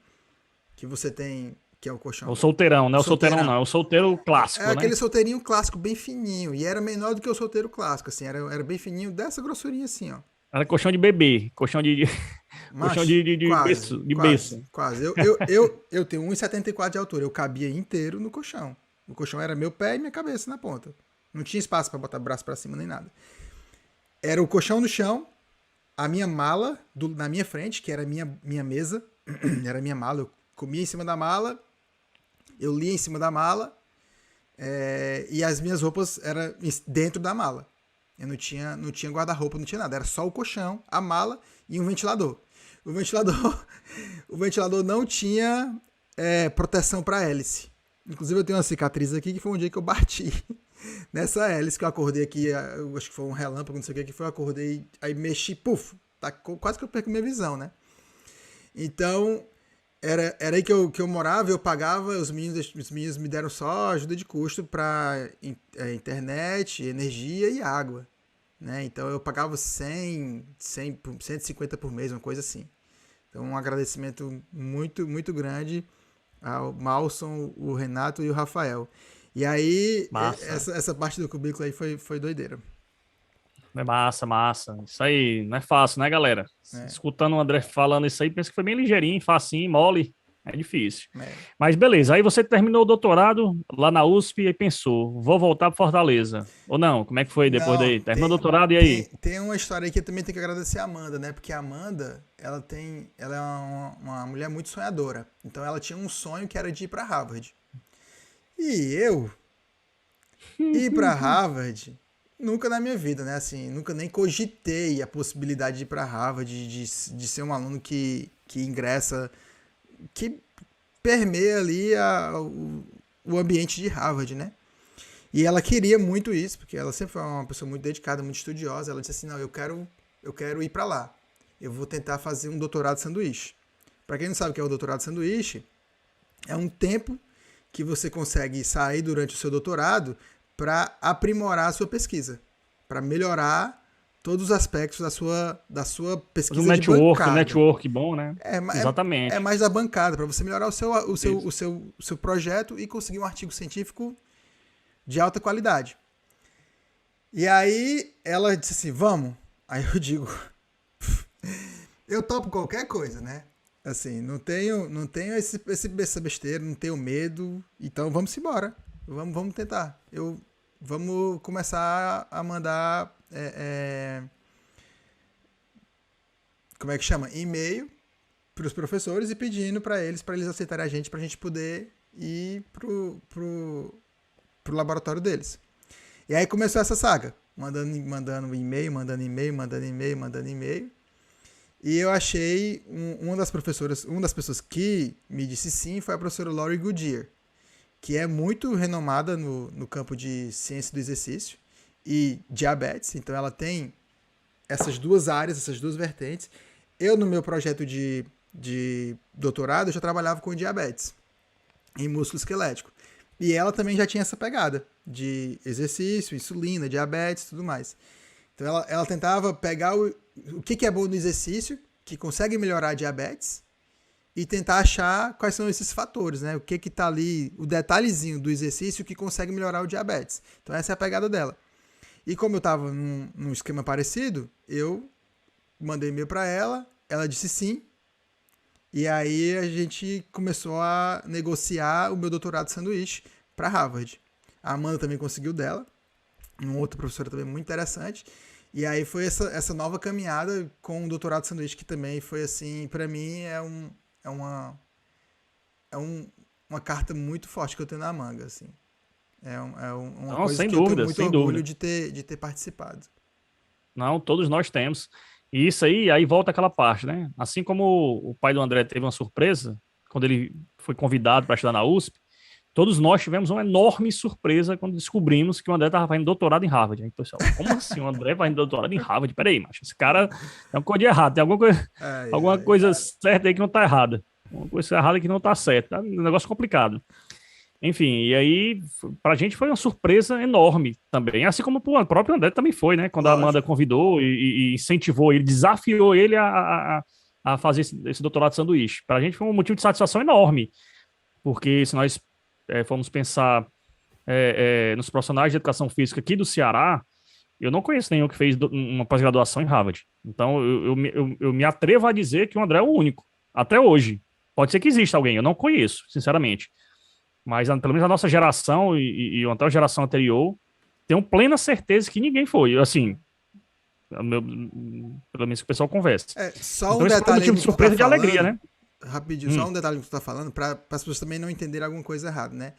você tem, que é o colchão. O solteirão, não é o solteirão não, é o solteiro clássico, né? Aquele solteirinho clássico bem fininho, e era menor do que o solteiro clássico, assim, era bem fininho, dessa grossurinha assim, ó. Era colchão de bebê, colchão de Macho, colchão de berço. Quase. Eu tenho 1,74 de altura, eu cabia inteiro no colchão. O colchão era meu pé e minha cabeça na ponta. Não tinha espaço para botar o braço para cima nem nada. Era o colchão no chão, a minha mala na minha frente, que era a minha mesa, era a minha mala, eu comia em cima da mala, eu lia em cima da mala, e as minhas roupas eram dentro da mala. Eu não tinha guarda-roupa, não tinha nada. Era só o colchão, a mala e um ventilador. O ventilador não tinha proteção para hélice. Inclusive eu tenho uma cicatriz aqui que foi um dia que eu bati nessa hélice, que eu acordei aqui, eu acho que foi um relâmpago, não sei o que foi, eu acordei, aí mexi, puf, quase que eu perco minha visão, né? Então, era aí que eu morava, eu pagava, os meninos me deram só ajuda de custo para internet, energia e água, né? Então eu pagava 150 por mês, uma coisa assim. Então um agradecimento muito, muito grande ao Malson, o Renato e o Rafael. E aí, essa parte do cubículo aí foi doideira. É massa. Isso aí não é fácil, né, galera? Escutando o André falando isso aí, pensa que foi bem ligeirinho, facinho, mole. É difícil. Mas beleza, aí você terminou o doutorado lá na USP e pensou, vou voltar para Fortaleza. Ou não? Como é que foi depois daí? Terminou o doutorado e aí? Tem uma história aí que eu também tenho que agradecer a Amanda, né? Porque a Amanda, ela é uma mulher muito sonhadora. Então ela tinha um sonho que era de ir para Harvard. E eu ir para Harvard, nunca na minha vida, né? Assim, nunca nem cogitei a possibilidade de ir para Harvard, de ser um aluno que ingressa, que permeia ali o ambiente de Harvard, né? E ela queria muito isso, porque ela sempre foi uma pessoa muito dedicada, muito estudiosa. Ela disse assim, não, eu quero ir para lá. Eu vou tentar fazer um doutorado sanduíche. Para quem não sabe o que é o doutorado sanduíche, é um tempo que você consegue sair durante o seu doutorado para aprimorar a sua pesquisa, para melhorar todos os aspectos da sua pesquisa de bancada. Um network bom, né? Exatamente. É mais da bancada, para você melhorar o seu projeto e conseguir um artigo científico de alta qualidade. E aí ela disse assim, vamos. Aí eu digo, eu topo qualquer coisa, né? Assim, não tenho essa besteira, não tenho medo, então vamos embora. Vamos tentar. Vamos começar a mandar como é que chama? E-mail para os professores e pedindo para eles aceitarem a gente, para a gente poder ir pro laboratório deles. E aí começou essa saga, mandando e-mail. E eu achei uma das pessoas que me disse sim foi a professora Laurie Goodyear, que é muito renomada no campo de ciência do exercício e diabetes. Então ela tem essas duas áreas, essas duas vertentes. Eu, no meu projeto de de doutorado, eu já trabalhava com diabetes em músculo esquelético. E ela também já tinha essa pegada de exercício, insulina, diabetes e tudo mais. Então ela tentava pegar o que é bom no exercício, que consegue melhorar a diabetes, e tentar achar quais são esses fatores, né? O que tá ali, o detalhezinho do exercício que consegue melhorar o diabetes. Então essa é a pegada dela. E como eu estava num esquema parecido, eu mandei e-mail para ela disse sim, e aí a gente começou a negociar o meu doutorado de sanduíche para Harvard. A Amanda também conseguiu dela, uma outra professora também muito interessante, e aí foi essa nova caminhada com o doutorado de sanduíche, que também foi assim, para mim uma carta muito forte que eu tenho na manga, assim. Uma Não, coisa sem que eu tenho dúvida, muito sem orgulho dúvida. de ter participado. Não, todos nós temos. E isso aí volta aquela parte, né? Assim como o pai do André teve uma surpresa, quando ele foi convidado para estudar na USP, todos nós tivemos uma enorme surpresa quando descobrimos que o André estava fazendo doutorado em Harvard. Aí, pessoal, como assim o André vai fazendo doutorado em Harvard? Peraí, macho, esse cara tem uma coisa de errado, tem Ai, alguma ai. coisa certa aí que não está errada. Uma coisa errada que não está certa. Tá um negócio complicado. Enfim, e aí, pra gente foi uma surpresa enorme também. Assim como o próprio André também foi, né? Quando a Amanda Lógico. convidou e incentivou ele, desafiou ele a fazer esse doutorado de sanduíche. Pra gente foi um motivo de satisfação enorme, porque se nós formos pensar nos profissionais de educação física aqui do Ceará, eu não conheço nenhum que fez uma pós-graduação em Harvard. Então, eu me atrevo a dizer que o André é o único, até hoje. Pode ser que exista alguém, eu não conheço, sinceramente. Mas pelo menos a nossa geração e até a geração anterior tenho plena certeza que ninguém foi. Assim, pelo menos que o pessoal conversa. Só Então um isso foi um detalhe aí motivo no de que tu tá surpresa e de alegria, falando, né? rapidinho, só Hum, um detalhe no que tu tá falando, para as pessoas também não entenderem alguma coisa errada, né?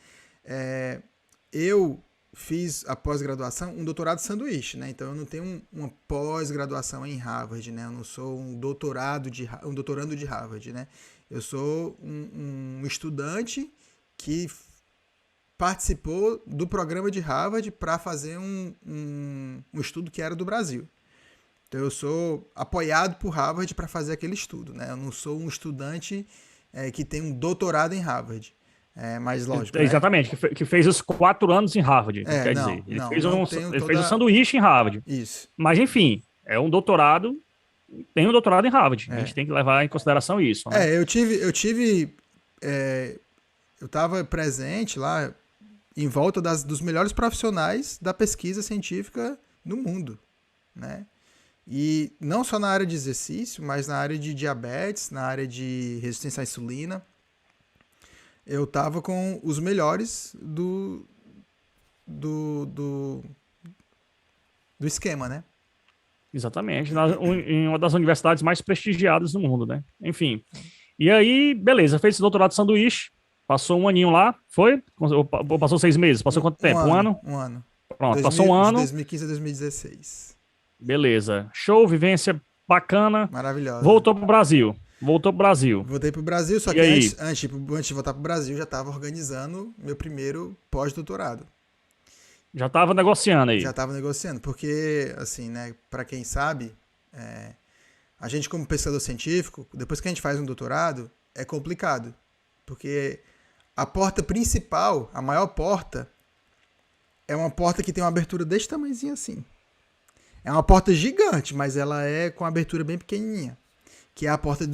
Eu fiz a pós-graduação, um doutorado de sanduíche, né? Então eu não tenho uma pós-graduação em Harvard, né? Eu não sou um doutorando de Harvard, né? Eu sou um estudante que participou do programa de Harvard para fazer um estudo que era do Brasil. Então eu sou apoiado por Harvard para fazer aquele estudo, né? Eu não sou um estudante que tem um doutorado em Harvard. Mas lógico, né? exatamente, que fez os 4 anos em Harvard, quer dizer. Não, Ele não, fez, não tenho ele fez o toda sanduíche em Harvard. isso. Mas, enfim, é um doutorado, tem um doutorado em Harvard. A gente tem que levar em consideração isso, né? Eu estava presente lá em volta dos melhores profissionais da pesquisa científica no mundo, né? E não só na área de exercício, mas na área de diabetes, na área de resistência à insulina. Eu estava com os melhores do, do, do esquema, né? Exatamente, em uma das universidades mais prestigiadas do mundo, né? Enfim. E aí, beleza, fez esse doutorado de sanduíche, passou um aninho lá, foi? Ou passou 6 meses? Passou quanto tempo? Um ano? Um ano. Pronto, passou um De ano, 2015 a 2016. beleza. Show, vivência bacana. Maravilhosa. Voltou pro Brasil. Voltou pro Brasil. Voltei pro Brasil, só E que aí? antes de voltar pro Brasil, já estava organizando meu primeiro pós-doutorado. Já tava negociando Já aí. estava negociando, porque, assim, né, para quem sabe, a gente como pesquisador científico, depois que a gente faz um doutorado, é complicado, porque a porta principal, a maior porta, é uma porta que tem uma abertura desse tamanhozinho assim. É uma porta gigante, mas ela é com abertura bem pequenininha, que é a porta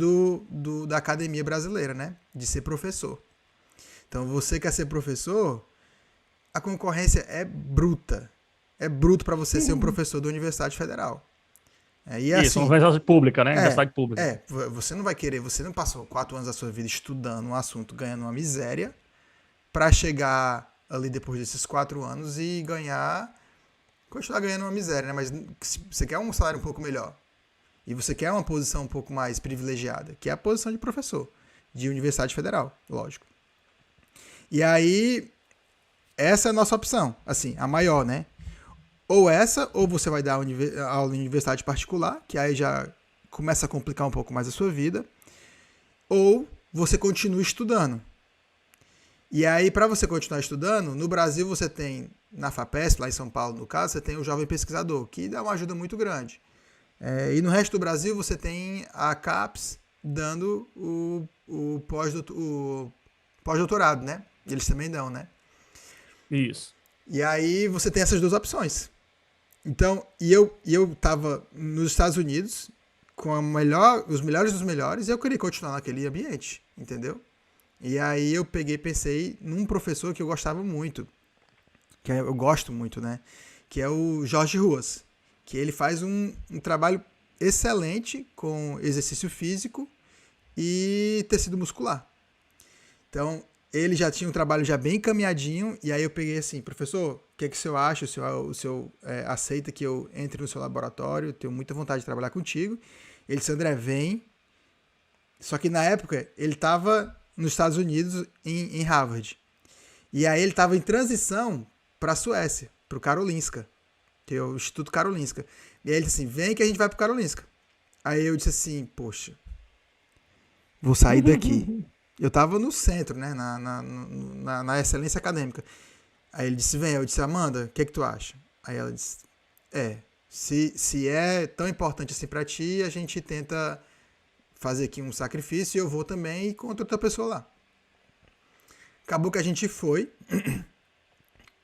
da academia brasileira, né, de ser professor. Então, você quer ser professor, a concorrência é bruta. É bruto para você ser um professor da Universidade Federal. E Isso, uma assim, universidade pública, né? Universidade pública. você não vai querer, você não passou 4 anos da sua vida estudando um assunto, ganhando uma miséria, para chegar ali depois desses 4 anos e continuar ganhando uma miséria, né? Mas você quer um salário um pouco melhor. E você quer uma posição um pouco mais privilegiada, que é a posição de professor, de Universidade Federal, lógico. E aí, essa é a nossa opção, assim, a maior, né? Ou essa, ou você vai dar aula em universidade particular, que aí já começa a complicar um pouco mais a sua vida, ou você continua estudando. E aí, para você continuar estudando, no Brasil você tem, na FAPESP, lá em São Paulo, no caso, você tem o Jovem Pesquisador, que dá uma ajuda muito grande. E no resto do Brasil você tem a CAPES, dando o pós-doutorado, né? Eles também dão, né? Isso. E aí você tem essas duas opções. Então, eu tava nos Estados Unidos com os melhores dos melhores e eu queria continuar naquele ambiente, entendeu? E aí eu peguei e pensei num professor que eu gostava muito, eu gosto muito, né? Que é o Jorge Ruas, que ele faz um trabalho excelente com exercício físico e tecido muscular. Então, ele já tinha um trabalho já bem encaminhadinho, e aí eu peguei assim, professor, o que o senhor acha? O senhor aceita que eu entre no seu laboratório? Eu tenho muita vontade de trabalhar contigo. Ele disse, André, vem. Só que na época, ele estava nos Estados Unidos, em Harvard. E aí ele estava em transição para a Suécia, para o Karolinska, que é o Instituto Karolinska. E aí ele disse assim, vem que a gente vai para o Karolinska. Aí eu disse assim, poxa, vou sair daqui. Eu tava no centro, né? Na excelência acadêmica. Aí ele disse, vem. Eu disse, Amanda, o que tu acha? Aí ela disse, se é tão importante assim pra ti, a gente tenta fazer aqui um sacrifício e eu vou também e contra outra pessoa lá. Acabou que a gente foi.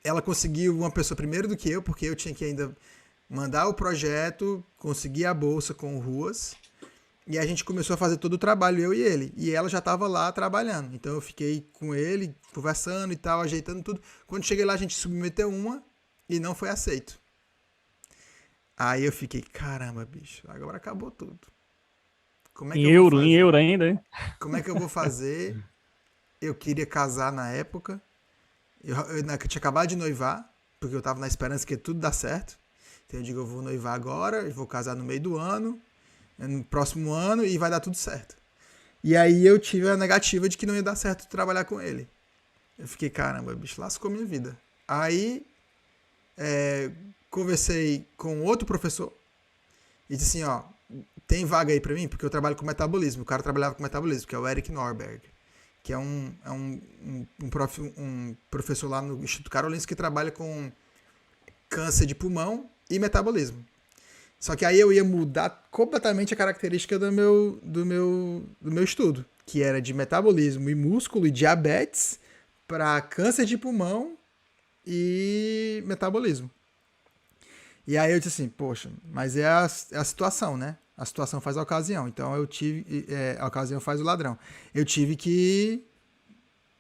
Ela conseguiu uma pessoa primeiro do que eu, porque eu tinha que ainda mandar o projeto, conseguir a bolsa com o Ruas. E a gente começou a fazer todo o trabalho, eu e ele. E ela já estava lá trabalhando. Então eu fiquei com ele, conversando e tal, ajeitando tudo. Quando cheguei lá, a gente submeteu uma e não foi aceito. Aí eu fiquei, caramba, bicho, agora acabou tudo. Como é que Em eu vou euro, fazer? em euro ainda, hein? Como é que eu vou fazer? Eu queria casar na época. Eu tinha acabado de noivar, porque eu estava na esperança que tudo dá certo. Então eu digo, eu vou noivar agora, eu vou casar no meio do ano, no próximo ano, e vai dar tudo certo. E aí eu tive a negativa de que não ia dar certo trabalhar com ele. Eu fiquei, caramba, bicho, lascou minha vida. Aí conversei com outro professor e disse assim, ó, tem vaga aí pra mim? Porque eu trabalho com metabolismo. O cara trabalhava com metabolismo, que é o Eric Norberg, que é um professor lá no Instituto Karolinska que trabalha com câncer de pulmão e metabolismo. Só que aí eu ia mudar completamente a característica do meu estudo, que era de metabolismo e músculo e diabetes para câncer de pulmão e metabolismo. E aí eu disse assim, poxa, mas é a situação, né? A situação faz a ocasião. Então a ocasião faz o ladrão. Eu tive que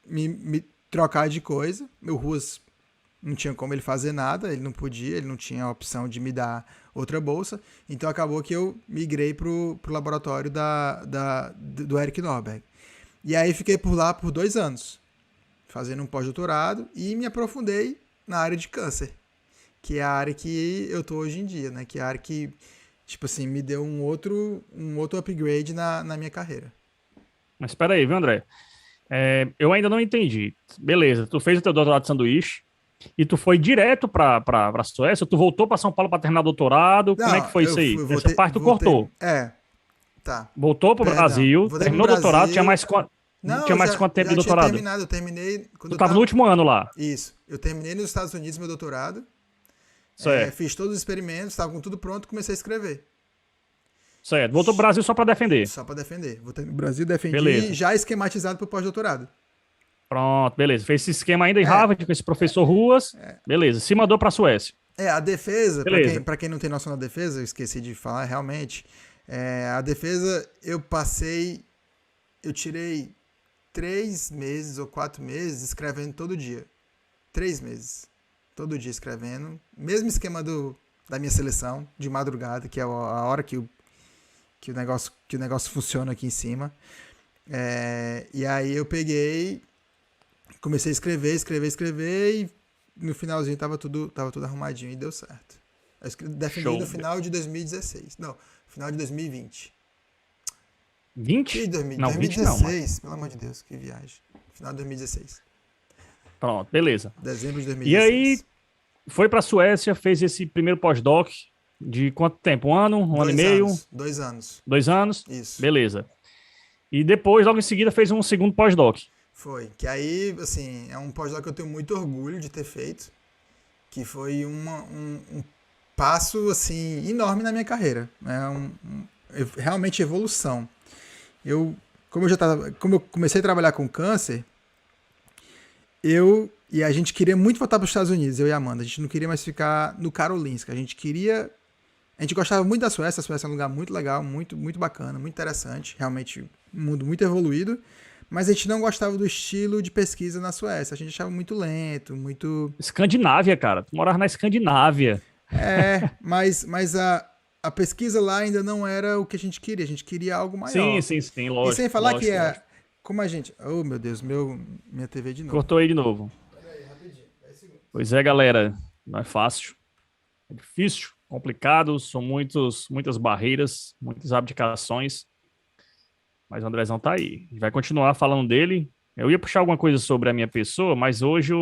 me trocar de coisa. Meu Ruas não tinha como ele fazer nada, ele não podia, ele não tinha a opção de me dar outra bolsa. Então acabou que eu migrei pro laboratório do Eric Norberg. E aí fiquei por lá por 2 anos, fazendo um pós-doutorado e me aprofundei na área de câncer, que é a área que eu tô hoje em dia, né? Que é a área que, tipo assim, me deu um outro upgrade na minha carreira. Mas espera aí, viu, André? Eu ainda não entendi. Beleza, tu fez o teu doutorado de sanduíche e tu foi direto pra Suécia, tu voltou pra São Paulo pra terminar o doutorado, como é que Não, foi isso aí? Essa parte tu cortou. Tá. Voltou pro Perdão. Brasil, Voltei pro terminou o doutorado, tinha Brasil. mais quanto, Não, tinha mais quanto tempo de já tinha doutorado? terminado. Eu terminei quando Tu eu tava no tava. último ano lá, Isso. Eu terminei nos Estados Unidos meu doutorado. certo, Fiz todos os experimentos, estava com tudo pronto, comecei a escrever. certo. Voltou pro Brasil só pra defender. Só para defender. Voltei no Brasil, defendi Beleza. já esquematizado pro pós-doutorado. Pronto, beleza. Fez esse esquema ainda em Harvard com esse professor Ruas, beleza. Se mandou pra Suécia. A defesa, Beleza. para quem não tem noção da defesa, eu esqueci de falar realmente. A defesa, eu tirei 3 meses ou 4 meses escrevendo todo dia. 3 meses. Todo dia escrevendo. Mesmo esquema da minha seleção, de madrugada, que é a hora que o negócio funciona aqui em cima. E aí eu peguei, comecei a escrever e no finalzinho tava tudo arrumadinho e deu certo. Eu defendi Show. no final de 2016. Não, final de 2020. 20? Que Não, 20 não. 2016, pelo amor de Deus, que viagem. Final de 2016. Pronto, beleza. Dezembro de E 2016. aí, foi pra Suécia, fez esse primeiro pós-doc de quanto tempo? 1 ano? 1 ano e meio? 2 anos. 2 anos? Isso. Beleza. E depois, logo em seguida, fez um segundo pós-doc. Foi. Que aí, assim, é um pós-doc que eu tenho muito orgulho de ter feito. Que foi um passo, assim, enorme na minha carreira. Realmente evolução. Eu, como eu comecei a trabalhar com câncer, e a gente queria muito voltar para os Estados Unidos, eu e a Amanda. A gente não queria mais ficar no Karolinska. A gente gostava muito da Suécia. A Suécia é um lugar muito legal, muito, muito bacana, muito interessante. Realmente, um mundo muito evoluído. Mas a gente não gostava do estilo de pesquisa na Suécia. A gente achava muito lento, muito. Escandinávia, cara. Tu morava na Escandinávia. Mas a pesquisa lá ainda não era o que a gente queria. A gente queria algo Sim, maior. sim, sim, E sem lógico, falar que lógico, lógico. como a gente. Oh, meu Deus, minha TV de novo. Cortou aí de novo. Pois é, galera. Não é fácil. É difícil, complicado. São muitas barreiras, muitas abdicações. Mas o Andrezão tá aí. A gente vai continuar falando dele. Eu ia puxar alguma coisa sobre a minha pessoa, mas hoje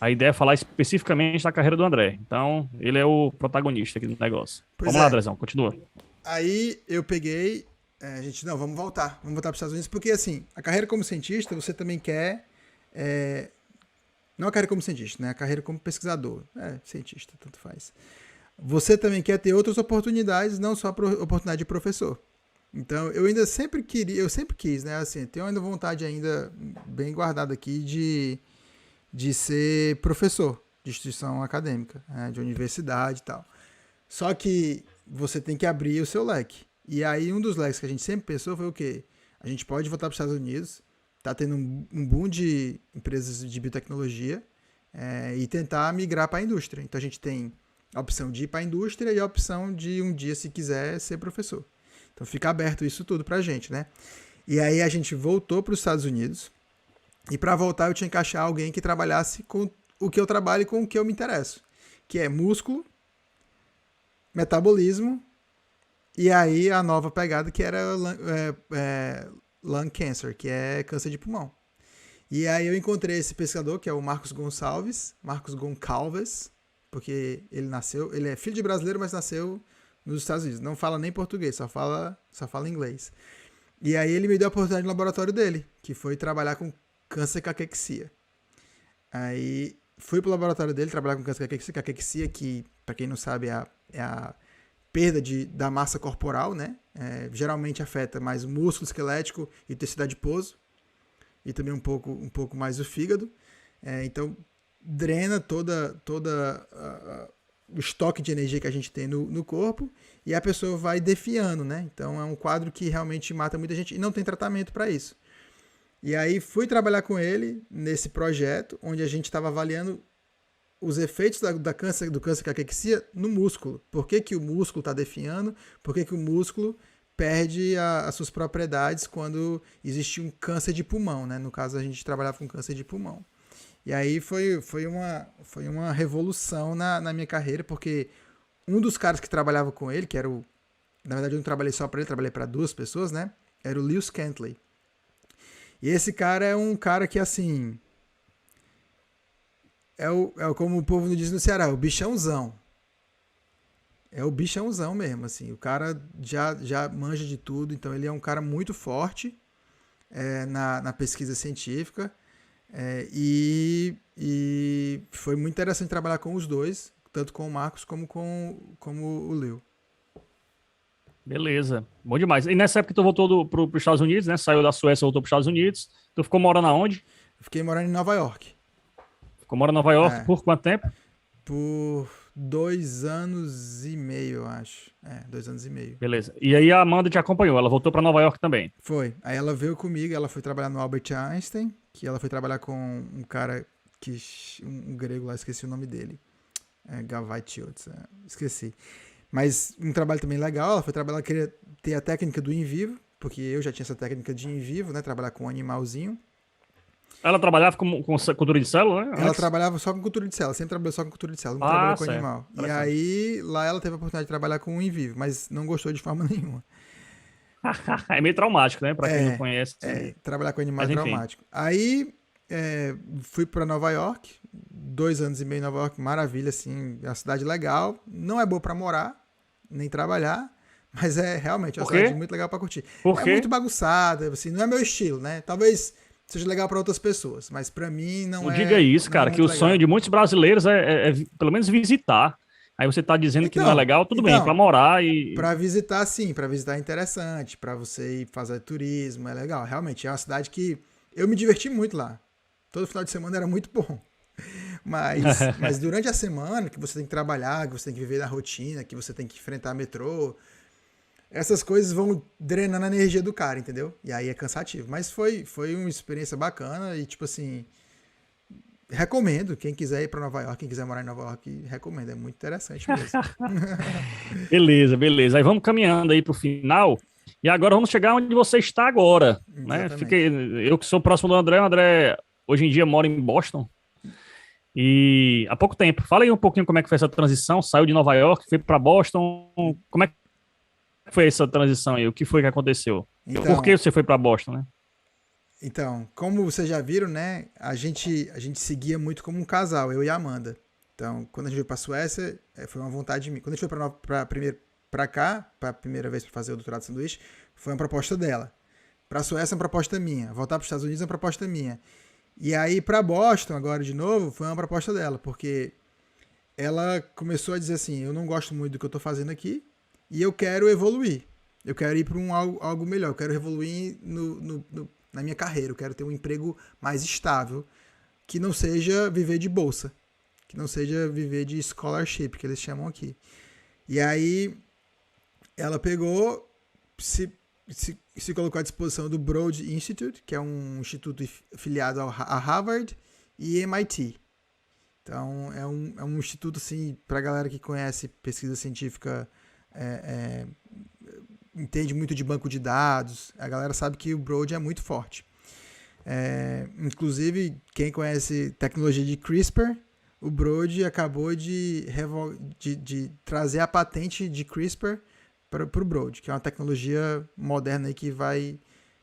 a ideia é falar especificamente da carreira do André. Então, ele é o protagonista aqui do negócio. Pois Vamos lá, é. Andrezão, continua. Aí eu peguei. A gente, não, vamos voltar. Vamos voltar para os Estados Unidos, porque assim, a carreira como cientista, você também quer. Não a carreira como cientista, né? A carreira como pesquisador. Cientista, tanto faz. Você também quer ter outras oportunidades, não só a oportunidade de professor. Então, eu sempre quis, né? Assim, tenho ainda vontade ainda bem guardada aqui de ser professor de instituição acadêmica, né? De universidade e tal. Só que você tem que abrir o seu leque. E aí, um dos leques que a gente sempre pensou foi o quê? A gente pode voltar para os Estados Unidos, tá tendo um boom de empresas de biotecnologia, e tentar migrar para a indústria. Então, a gente tem a opção de ir para a indústria e a opção de um dia, se quiser, ser professor. Então, fica aberto isso tudo para a gente, né? E aí, a gente voltou para os Estados Unidos. E para voltar, eu tinha que achar alguém que trabalhasse com o que eu trabalho e com o que eu me interesso, que é músculo, metabolismo, e aí a nova pegada que era lung cancer, que é câncer de pulmão. E aí eu encontrei esse pesquisador, que é o Marcos Goncalves, porque ele é filho de brasileiro, mas nasceu nos Estados Unidos. Não fala nem português, só fala inglês. E aí ele me deu a oportunidade no laboratório dele, que foi trabalhar com câncer caquexia. Aí fui pro laboratório dele trabalhar com câncer caquexia, que, para quem não sabe, é a perda da massa corporal, né? Geralmente afeta mais o músculo esquelético e o tecido adiposo, e também um pouco mais o fígado. Então, drena toda o estoque de energia que a gente tem no corpo, e a pessoa vai defiando, né? Então, é um quadro que realmente mata muita gente e não tem tratamento para isso. E aí, fui trabalhar com ele nesse projeto, onde a gente estava avaliando os efeitos do câncer caquexia no músculo. Por que o músculo está definhando? Por que o músculo perde as suas propriedades quando existe um câncer de pulmão, né? No caso, a gente trabalhava com câncer de pulmão. E aí foi uma revolução na minha carreira, porque um dos caras que trabalhava com ele, que era na verdade, eu não trabalhei só para ele, trabalhei para duas pessoas, né? Era o Lewis Cantley. E esse cara é um cara que, assim, como o povo diz no Ceará, o bichãozão. É o bichãozão mesmo, assim. O cara já manja de tudo, então ele é um cara muito forte na pesquisa científica. E foi muito interessante trabalhar com os dois, tanto com o Marcos como o Leo. Beleza, bom demais. E nessa época tu voltou para os Estados Unidos, né? Saiu da Suécia, voltou para os Estados Unidos. Tu ficou morando aonde? Fiquei morando em Nova York. Ficou morando em Nova York por quanto tempo? Por 2 anos e meio, eu acho. 2 anos e meio. Beleza. E aí a Amanda te acompanhou, ela voltou para Nova York também. Foi. Aí ela veio comigo, ela foi trabalhar no Albert Einstein, que ela foi trabalhar com um cara um grego lá, esqueci o nome dele. Gavaitiotis, esqueci. Mas um trabalho também legal, ela foi trabalhar, ela queria ter a técnica do in vivo, porque eu já tinha essa técnica de in vivo, né? Trabalhar com um animalzinho. Ela trabalhava com cultura de célula, né? Ela trabalhava só com cultura de célula, sempre trabalhou só com cultura de célula, não trabalhou com animal. E aí, lá ela teve a oportunidade de trabalhar com um in vivo, mas não gostou de forma nenhuma. É meio traumático, né? Pra quem não conhece. Trabalhar com animal é traumático. Aí, fui para Nova York, 2 anos e meio em Nova York, maravilha, assim, é uma cidade legal. Não é boa para morar, nem trabalhar, mas realmente é uma cidade muito legal para curtir. Por quê? É muito bagunçada, assim, não é meu estilo, né? Talvez seja legal para outras pessoas, mas para mim não é. Não diga isso, cara, que o sonho de muitos brasileiros é pelo menos visitar. Aí você tá dizendo que não é Então, legal, tudo bem, para então, morar e. para visitar, sim, para visitar é interessante, para você ir fazer turismo é legal. Realmente, é uma cidade que eu me diverti muito lá. Todo final de semana era muito bom. Mas durante a semana, que você tem que trabalhar, que você tem que viver na rotina, que você tem que enfrentar metrô, essas coisas vão drenando a energia do cara, entendeu? E aí é cansativo. Mas foi uma experiência bacana e, tipo assim, recomendo. Quem quiser ir para Nova York, quem quiser morar em Nova York, recomendo. É muito interessante mesmo. Beleza, beleza. Aí vamos caminhando aí pro final. E agora vamos chegar onde você está agora, né? Fiquei, Exatamente. eu que sou próximo do André, o André hoje em dia mora em Boston e há pouco tempo. Fala aí um pouquinho como é que foi essa transição. Saiu de Nova York, foi para Boston. Como é que foi essa transição aí? O que foi que aconteceu? Por que Então, você foi para Boston, né? Então, como vocês já viram, né? A gente seguia muito como um casal, eu e a Amanda. Então, quando a gente veio pra Suécia, foi uma vontade minha. Quando a gente foi pra cá, pra primeira vez pra fazer o doutorado de sanduíche, foi uma proposta dela. Pra Suécia é uma proposta minha. Voltar pros Estados Unidos é uma proposta minha. E aí, pra Boston, agora de novo, foi uma proposta dela, porque ela começou a dizer assim: eu não gosto muito do que eu tô fazendo aqui e eu quero evoluir. Eu quero ir para algo melhor. Eu quero evoluir na minha carreira. Eu quero ter um emprego mais estável, que não seja viver de bolsa, que não seja viver de scholarship, que eles chamam aqui. E aí ela pegou, se colocou à disposição do Broad Institute, que é um instituto afiliado a Harvard e MIT. Então, é um instituto, assim, para a galera que conhece pesquisa científica, é, entende muito de banco de dados, a galera sabe que o Broad é muito forte. Inclusive, quem conhece tecnologia de CRISPR, o Broad acabou de trazer a patente de CRISPR para o Broad, que é uma tecnologia moderna aí que vai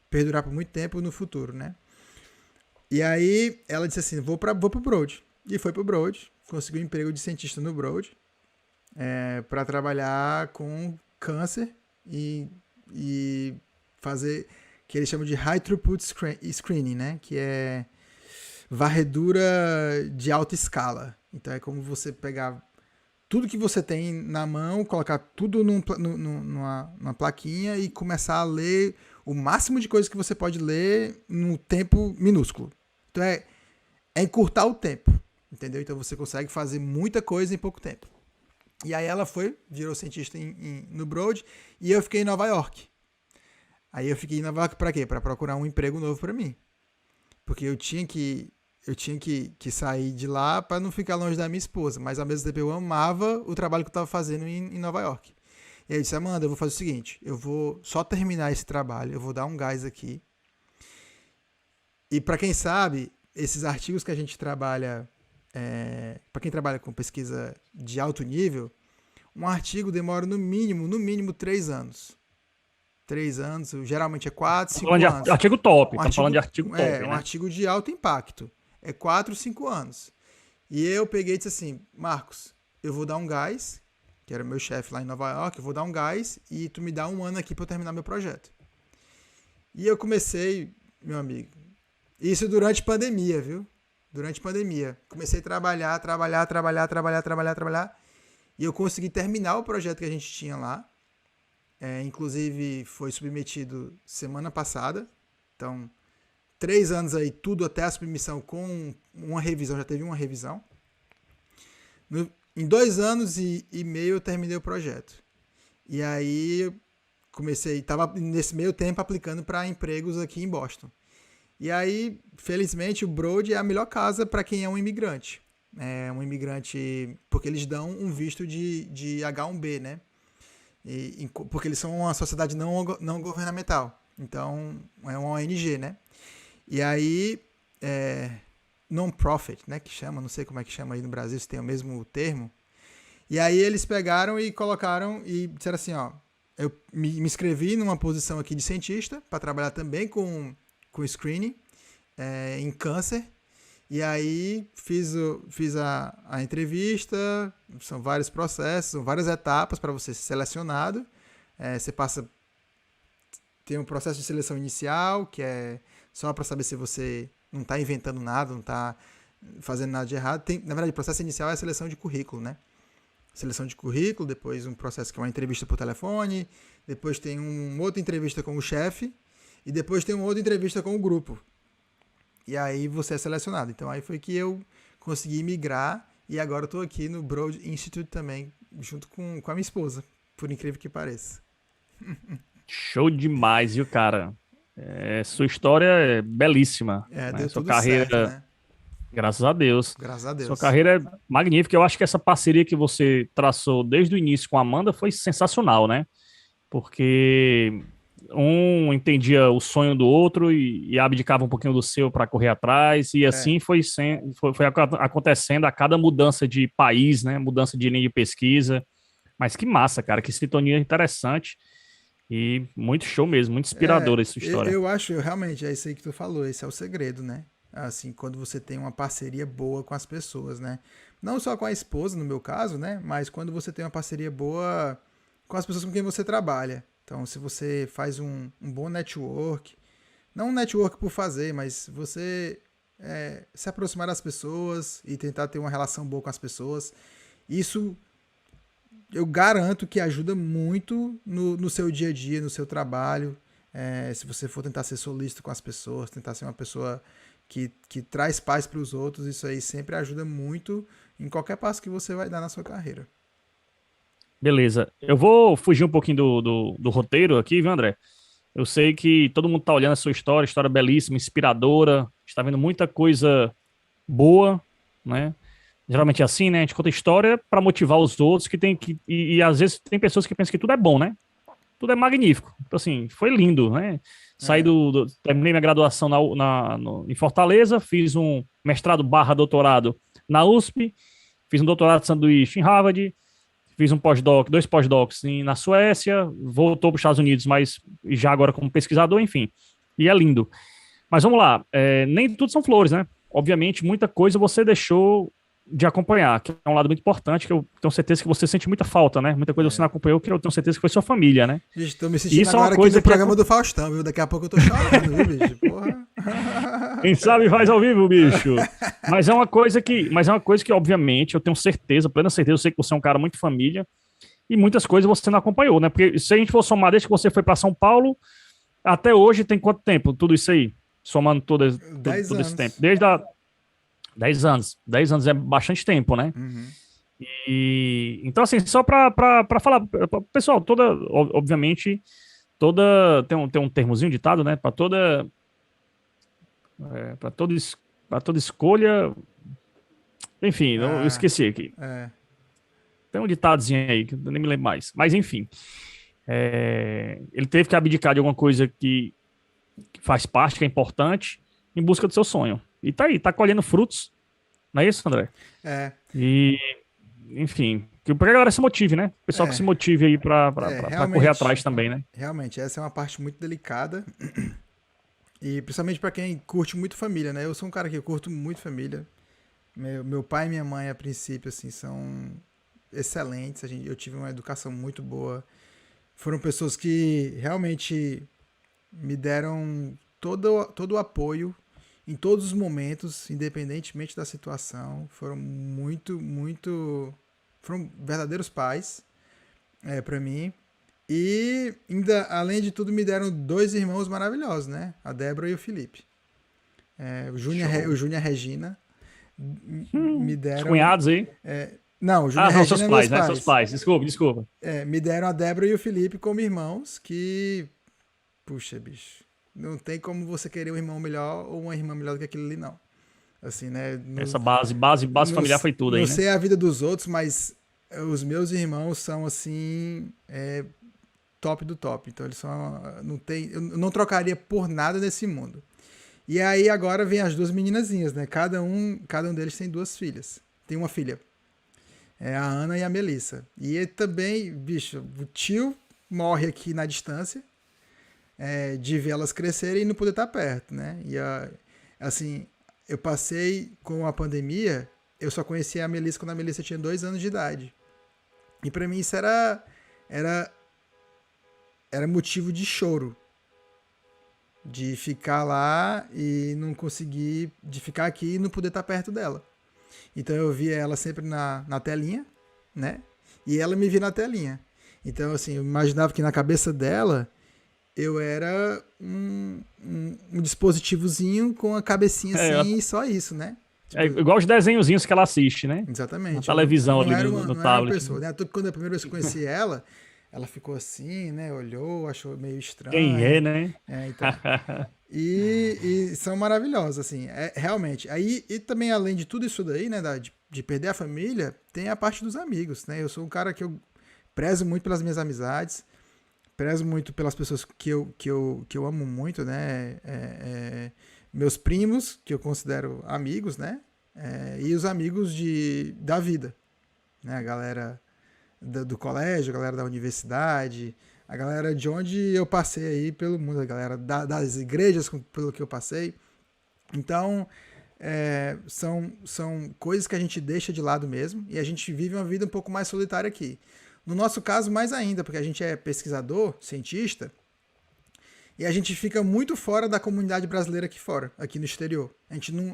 perdurar por muito tempo no futuro, né? E aí ela disse assim, vou pro Broad. E foi pro Broad, conseguiu um emprego de cientista no Broad, para trabalhar com câncer e fazer que eles chamam de High Throughput Screening, né? Que é varredura de alta escala. Então é como você pegar tudo que você tem na mão, colocar tudo numa plaquinha e começar a ler o máximo de coisas que você pode ler num tempo minúsculo. Então é encurtar o tempo, entendeu? Então você consegue fazer muita coisa em pouco tempo. E aí ela virou cientista no Broad e eu fiquei em Nova York. Aí eu fiquei em Nova York para quê? Para procurar um emprego novo para mim. Porque eu tinha que sair de lá para não ficar longe da minha esposa, mas ao mesmo tempo eu amava o trabalho que eu estava fazendo em Nova York. E aí eu disse, Amanda, eu vou fazer o seguinte, eu vou só terminar esse trabalho, eu vou dar um gás aqui. E para quem sabe, esses artigos que a gente trabalha, para quem trabalha com pesquisa de alto nível, um artigo demora no mínimo 3 anos. 3 anos, geralmente é 4, 5 anos. Artigo top, Um tá falando artigo, de artigo top, um né? artigo de alto impacto. É 4, 5 anos. E eu peguei e disse assim, Marcos, eu vou dar um gás, que era meu chefe lá em Nova York, eu vou dar um gás e tu me dá um ano aqui para eu terminar meu projeto. E eu comecei, meu amigo, isso durante pandemia, viu? Durante pandemia. Comecei a trabalhar. E eu consegui terminar o projeto que a gente tinha lá. Inclusive, foi submetido semana passada. Então, 3 anos aí, tudo até a submissão com uma revisão. Já teve uma revisão. Em 2 anos e meio eu terminei o projeto. E aí, eu estava nesse meio tempo aplicando para empregos aqui em Boston. E aí, felizmente, o Broad é a melhor casa para quem é um imigrante. É um imigrante, porque eles dão um visto de H1B, né? Porque eles são uma sociedade não governamental. Então, é uma ONG, né? E aí, non-profit, né? Que chama, não sei como é que chama aí no Brasil, se tem o mesmo termo. E aí eles pegaram e colocaram e disseram assim, ó, eu me inscrevi numa posição aqui de cientista para trabalhar também com screening em câncer. E aí fiz a entrevista, são vários processos, são várias etapas para você ser selecionado. Você tem um processo de seleção inicial, que é só para saber se você não está inventando nada, não está fazendo nada de errado. Na verdade, o processo inicial é a seleção de currículo, né? seleção de currículo, depois um processo que é uma entrevista por telefone, depois tem uma outra entrevista com o chefe, e depois tem uma outra entrevista com o grupo. E aí você é selecionado. Então aí foi que eu consegui migrar, e agora eu tô aqui no Broad Institute também, junto com a minha esposa, por incrível que pareça. Show demais, viu, cara? Sua história é belíssima, né? Deu Sua tudo certo, carreira, né? graças a Deus. Graças a Sua Deus. carreira é magnífica. Eu acho que essa parceria que você traçou desde o início com a Amanda foi sensacional, né? Porque um entendia o sonho do outro e abdicava um pouquinho do seu para correr atrás, e assim foi acontecendo a cada mudança de país, né? Mudança de linha de pesquisa. Mas que massa, cara, que sintonia interessante e muito show mesmo, muito inspiradora essa história. Eu acho, realmente, é isso aí que tu falou, esse é o segredo, né? Assim, quando você tem uma parceria boa com as pessoas, né? Não só com a esposa, no meu caso, né? Mas quando você tem uma parceria boa com as pessoas com quem você trabalha. Então, se você faz um bom network, não um network por fazer, mas você se aproximar das pessoas e tentar ter uma relação boa com as pessoas, isso eu garanto que ajuda muito no seu dia a dia, no seu trabalho. Se você for tentar ser solícito com as pessoas, tentar ser uma pessoa que traz paz para os outros, isso aí sempre ajuda muito em qualquer passo que você vai dar na sua carreira. Beleza, eu vou fugir um pouquinho do roteiro aqui, viu, André? Eu sei que todo mundo está olhando a sua história belíssima, inspiradora, está vendo muita coisa boa, né? Geralmente é assim, né? A gente conta história para motivar os outros que tem que e às vezes tem pessoas que pensam que tudo é bom, né? Tudo é magnífico. Então assim, foi lindo, né? É, Terminei minha graduação em Fortaleza, fiz um mestrado barra doutorado na USP, fiz um doutorado de sanduíche em Harvard, fiz um pós-doc, dois pós-docs na Suécia, voltou para os Estados Unidos, mas já agora como pesquisador, enfim. E é lindo. Mas vamos lá, nem tudo são flores, né? Obviamente, muita coisa você deixou de acompanhar, que é um lado muito importante, que eu tenho certeza que você sente muita falta, né? Muita coisa você não acompanhou, que eu tenho certeza que foi sua família, né? Bicho, tô me E sentindo isso é uma agora aqui coisa no que programa do Faustão, viu? Daqui a pouco eu tô chorando, viu, bicho? Porra. quem sabe faz ao vivo, bicho. Mas é uma coisa que, obviamente, eu tenho certeza, plena certeza, eu sei que você é um cara muito família, e muitas coisas você não acompanhou, né? Porque se a gente for somar desde que você foi para São Paulo, até hoje tem quanto tempo tudo isso aí? Somando Dez todo esse tempo. anos. Desde 10 anos. 10 anos é bastante tempo, né? Uhum. E então, assim, só para falar, pessoal, obviamente, tem um termozinho ditado, né? Para toda escolha, enfim, eu Ah, esqueci aqui. é. Tem um ditadozinho aí que eu nem me lembro mais. Mas enfim, ele teve que abdicar de alguma coisa que faz parte, que é importante, em busca do seu sonho. E tá aí, tá colhendo frutos. Não é isso, André? É. E, enfim, que a galera se motive, né? O pessoal que se É. motive aí pra correr Realmente. atrás também, né? Realmente, essa é uma parte muito delicada. E principalmente pra quem curte muito família, né? Eu sou um cara que curto muito família. Meu pai e minha mãe, a princípio, assim, são excelentes. Eu tive uma educação muito boa. Foram pessoas que realmente me deram todo o apoio em todos os momentos, independentemente da situação. Foram muito, muito. Foram verdadeiros pais para mim. E ainda, além de tudo, me deram dois irmãos maravilhosos, né? A Débora e o Felipe. O Júnior e Show. a Regina me Os deram. cunhados aí. Não, o Ah, Júnior e a são seus Regina meus pais, né? Seus pais. pais. Desculpa. Me deram a Débora e o Felipe como irmãos, que. Puxa, bicho. Não tem como você querer um irmão melhor ou uma irmã melhor do que aquele ali, não. Assim, né? Essa base Não, familiar foi tudo não aí, né? sei a vida dos outros, mas os meus irmãos são assim. Top do top. Então eles são. Não tem, eu não trocaria por nada nesse mundo. E aí agora vem as duas meninazinhas, né? Cada um deles tem duas filhas. Tem uma filha. É a Ana e a Melissa. E também, bicho, o tio morre aqui na distância de ver elas crescerem e não poder estar perto, né? E assim, eu passei com a pandemia, eu só conhecia a Melissa quando a Melissa tinha 2 anos de idade. E pra mim isso era motivo de choro. De ficar lá e não conseguir, de ficar aqui e não poder estar perto dela. Então eu via ela sempre na telinha, né? E ela me via na telinha. Então, assim, eu imaginava que na cabeça dela eu era um dispositivozinho com a cabecinha É, assim e só isso, né? é Tipo, igual os desenhozinhos que ela assiste, né? Na exatamente. televisão ali, no Não era uma tablet. pessoa, né? Tanto que quando a primeira vez que eu conheci ela, ela ficou assim, né? Olhou, achou meio Quem é, estranho. né? Então. E são maravilhosos, assim, realmente. Aí, e também, além de tudo isso daí, né, de perder a família, tem a parte dos amigos, né? Eu sou um cara que eu prezo muito pelas minhas amizades, prezo muito pelas pessoas que eu amo muito, né? Meus primos, que eu considero amigos, né? E os amigos da vida, né? A galera do colégio, a galera da universidade, a galera de onde eu passei aí pelo mundo, a galera das igrejas pelo que eu passei. Então, são coisas que a gente deixa de lado mesmo e a gente vive uma vida um pouco mais solitária aqui. No nosso caso, mais ainda, porque a gente é pesquisador, cientista, e a gente fica muito fora da comunidade brasileira aqui fora, aqui no exterior.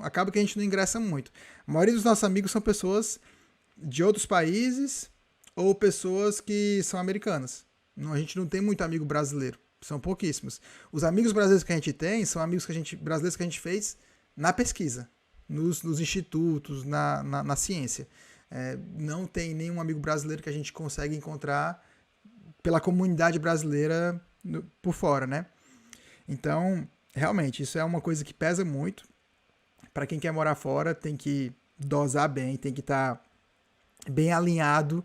Acaba que a gente não ingressa muito. A maioria dos nossos amigos são pessoas de outros países ou pessoas que são americanas. A gente não tem muito amigo brasileiro, são pouquíssimos. Os amigos brasileiros que a gente tem são amigos brasileiros que a gente fez na pesquisa, nos institutos, na ciência. Não tem nenhum amigo brasileiro que a gente consegue encontrar pela comunidade brasileira por fora, né? Então, realmente, isso é uma coisa que pesa muito. Para quem quer morar fora, tem que dosar bem, tem que estar bem alinhado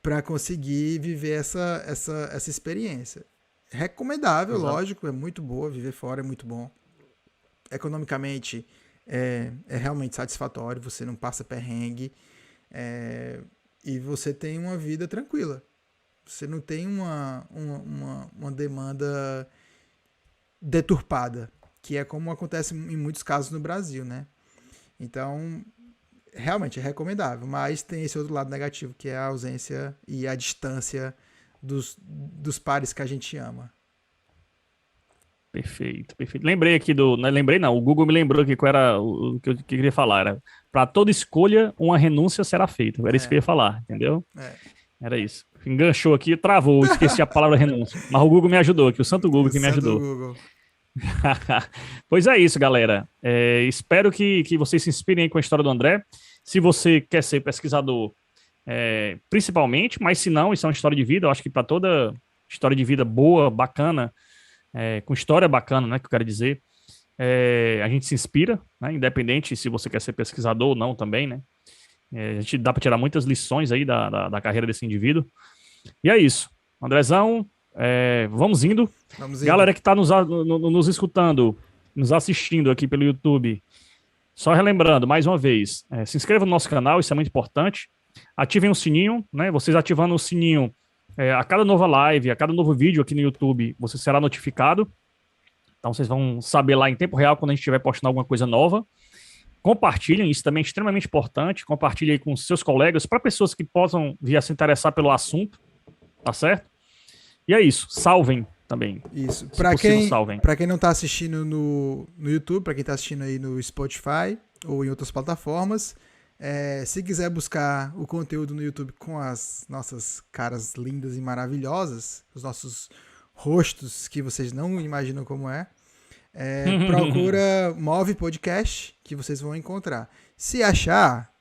para conseguir viver essa experiência. Recomendável, Exato. lógico, é muito boa, viver fora é muito bom. Economicamente, é realmente satisfatório, você não passa perrengue, e você tem uma vida tranquila. Você não tem uma demanda deturpada, que é como acontece em muitos casos no Brasil, né? Então, realmente é recomendável, mas tem esse outro lado negativo, que é a ausência e a distância dos pares que a gente ama. Perfeito, perfeito. Lembrei aqui não, lembrei não, o Google me lembrou aqui qual era o que eu queria falar. Era, para toda escolha, uma renúncia será feita. Era isso que eu ia falar, entendeu? Era isso. Enganchou aqui, travou, esqueci a palavra renúncia. Mas o Google me ajudou aqui, o santo Google que me ajudou. Google. Pois é isso, galera. Espero que vocês se inspirem aí com a história do André. Se você quer ser pesquisador, principalmente, mas se não, isso é uma história de vida. Eu acho que para toda história de vida boa, bacana, com história bacana, né, que eu quero dizer, a gente se inspira, né, independente se você quer ser pesquisador ou não também, né. A gente dá para tirar muitas lições aí da carreira desse indivíduo. E é isso. Andrezão, vamos indo. Galera que está nos escutando, nos assistindo aqui pelo YouTube, só relembrando, mais uma vez, se inscreva no nosso canal, isso é muito importante. Ativem o sininho, né? Vocês ativando o sininho, a cada nova live, a cada novo vídeo aqui no YouTube, você será notificado. Então vocês vão saber lá em tempo real quando a gente estiver postando alguma coisa nova. Compartilhem, isso também é extremamente importante. Compartilhem aí com seus colegas, para pessoas que possam vir a se interessar pelo assunto, tá certo? E é isso, salvem também. Isso. Salvem. Para quem não está assistindo no YouTube, para quem está assistindo aí no Spotify ou em outras plataformas, se quiser buscar o conteúdo no YouTube com as nossas caras lindas e maravilhosas, os nossos rostos que vocês não imaginam como procura Move Podcast, que vocês vão encontrar. Se achar,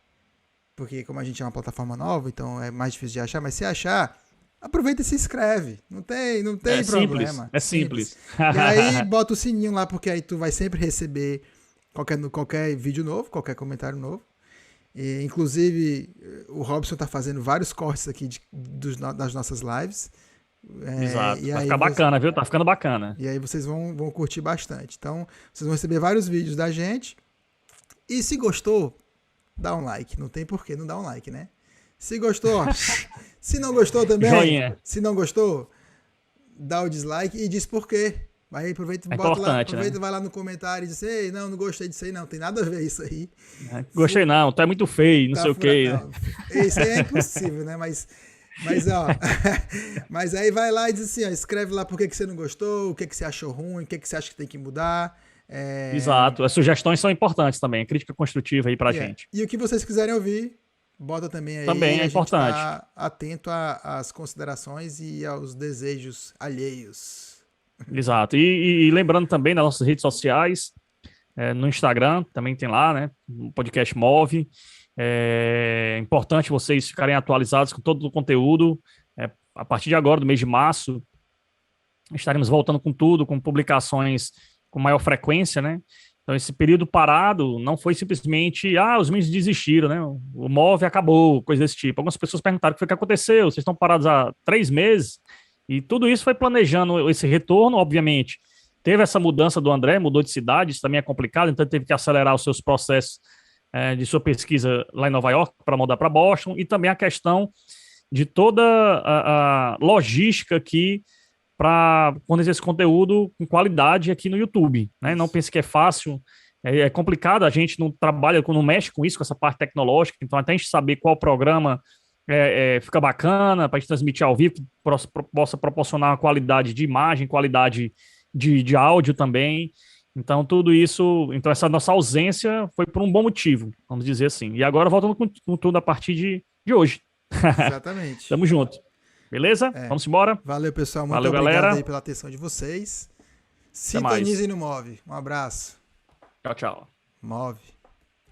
porque como a gente é uma plataforma nova, então é mais difícil de achar, mas se achar, aproveita e se inscreve. Não tem problema. É simples. E aí bota o sininho lá, porque aí tu vai sempre receber qualquer vídeo novo, qualquer comentário novo. E, inclusive, o Robson tá fazendo vários cortes aqui das nossas lives. Exato. Vai ficar bacana, viu? Tá ficando bacana. E aí vocês vão curtir bastante. Então, vocês vão receber vários vídeos da gente. E se gostou, dá um like. Não tem porquê não dar um like, né? Se gostou, se não gostou também, joinha. Se não gostou, dá o dislike e diz por quê. Aí aproveita e vai lá no comentário e diz: ei, não gostei disso aí, não, tem nada a ver isso aí. Gostei não, tá muito feio, não sei o quê. Isso aí é impossível, né? Mas ó, mas aí vai lá e diz assim, ó, escreve lá por que você não gostou, o que você achou ruim, o que você acha que tem que mudar. Exato, as sugestões são importantes também, a crítica construtiva aí pra gente. E o que vocês quiserem ouvir, bota também aí. Também A é gente importante. tá atento às considerações e aos desejos alheios. Exato. E lembrando também nas nossas redes sociais, no Instagram também tem lá, né? O podcast Move. É importante vocês ficarem atualizados com todo o conteúdo. A partir de agora, do mês de março, estaremos voltando com tudo, com publicações com maior frequência, né? Então, esse período parado não foi simplesmente, os meninos desistiram, né? O Move acabou, coisa desse tipo. Algumas pessoas perguntaram o que foi que aconteceu, vocês estão parados há 3 meses, e tudo isso foi planejando esse retorno, obviamente. Teve essa mudança do André, mudou de cidade, isso também é complicado, então ele teve que acelerar os seus processos de sua pesquisa lá em Nova York para mudar para Boston, e também a questão de toda a logística aqui para fornecer esse conteúdo com qualidade aqui no YouTube, né? Não pense que é fácil, é complicado, a gente não trabalha, não mexe com isso, com essa parte tecnológica, então até a gente saber qual programa fica bacana para a gente transmitir ao vivo, possa proporcionar uma qualidade de imagem, qualidade de áudio também. Então, tudo isso, então essa nossa ausência foi por um bom motivo, vamos dizer assim. E agora voltando com tudo a partir de hoje. Exatamente. Tamo junto. Beleza? Vamos embora? Valeu, pessoal. Muito Valeu, obrigado galera. aí pela atenção de vocês. Até mais. Sintonizem no Move. Um abraço. Tchau, tchau. Move.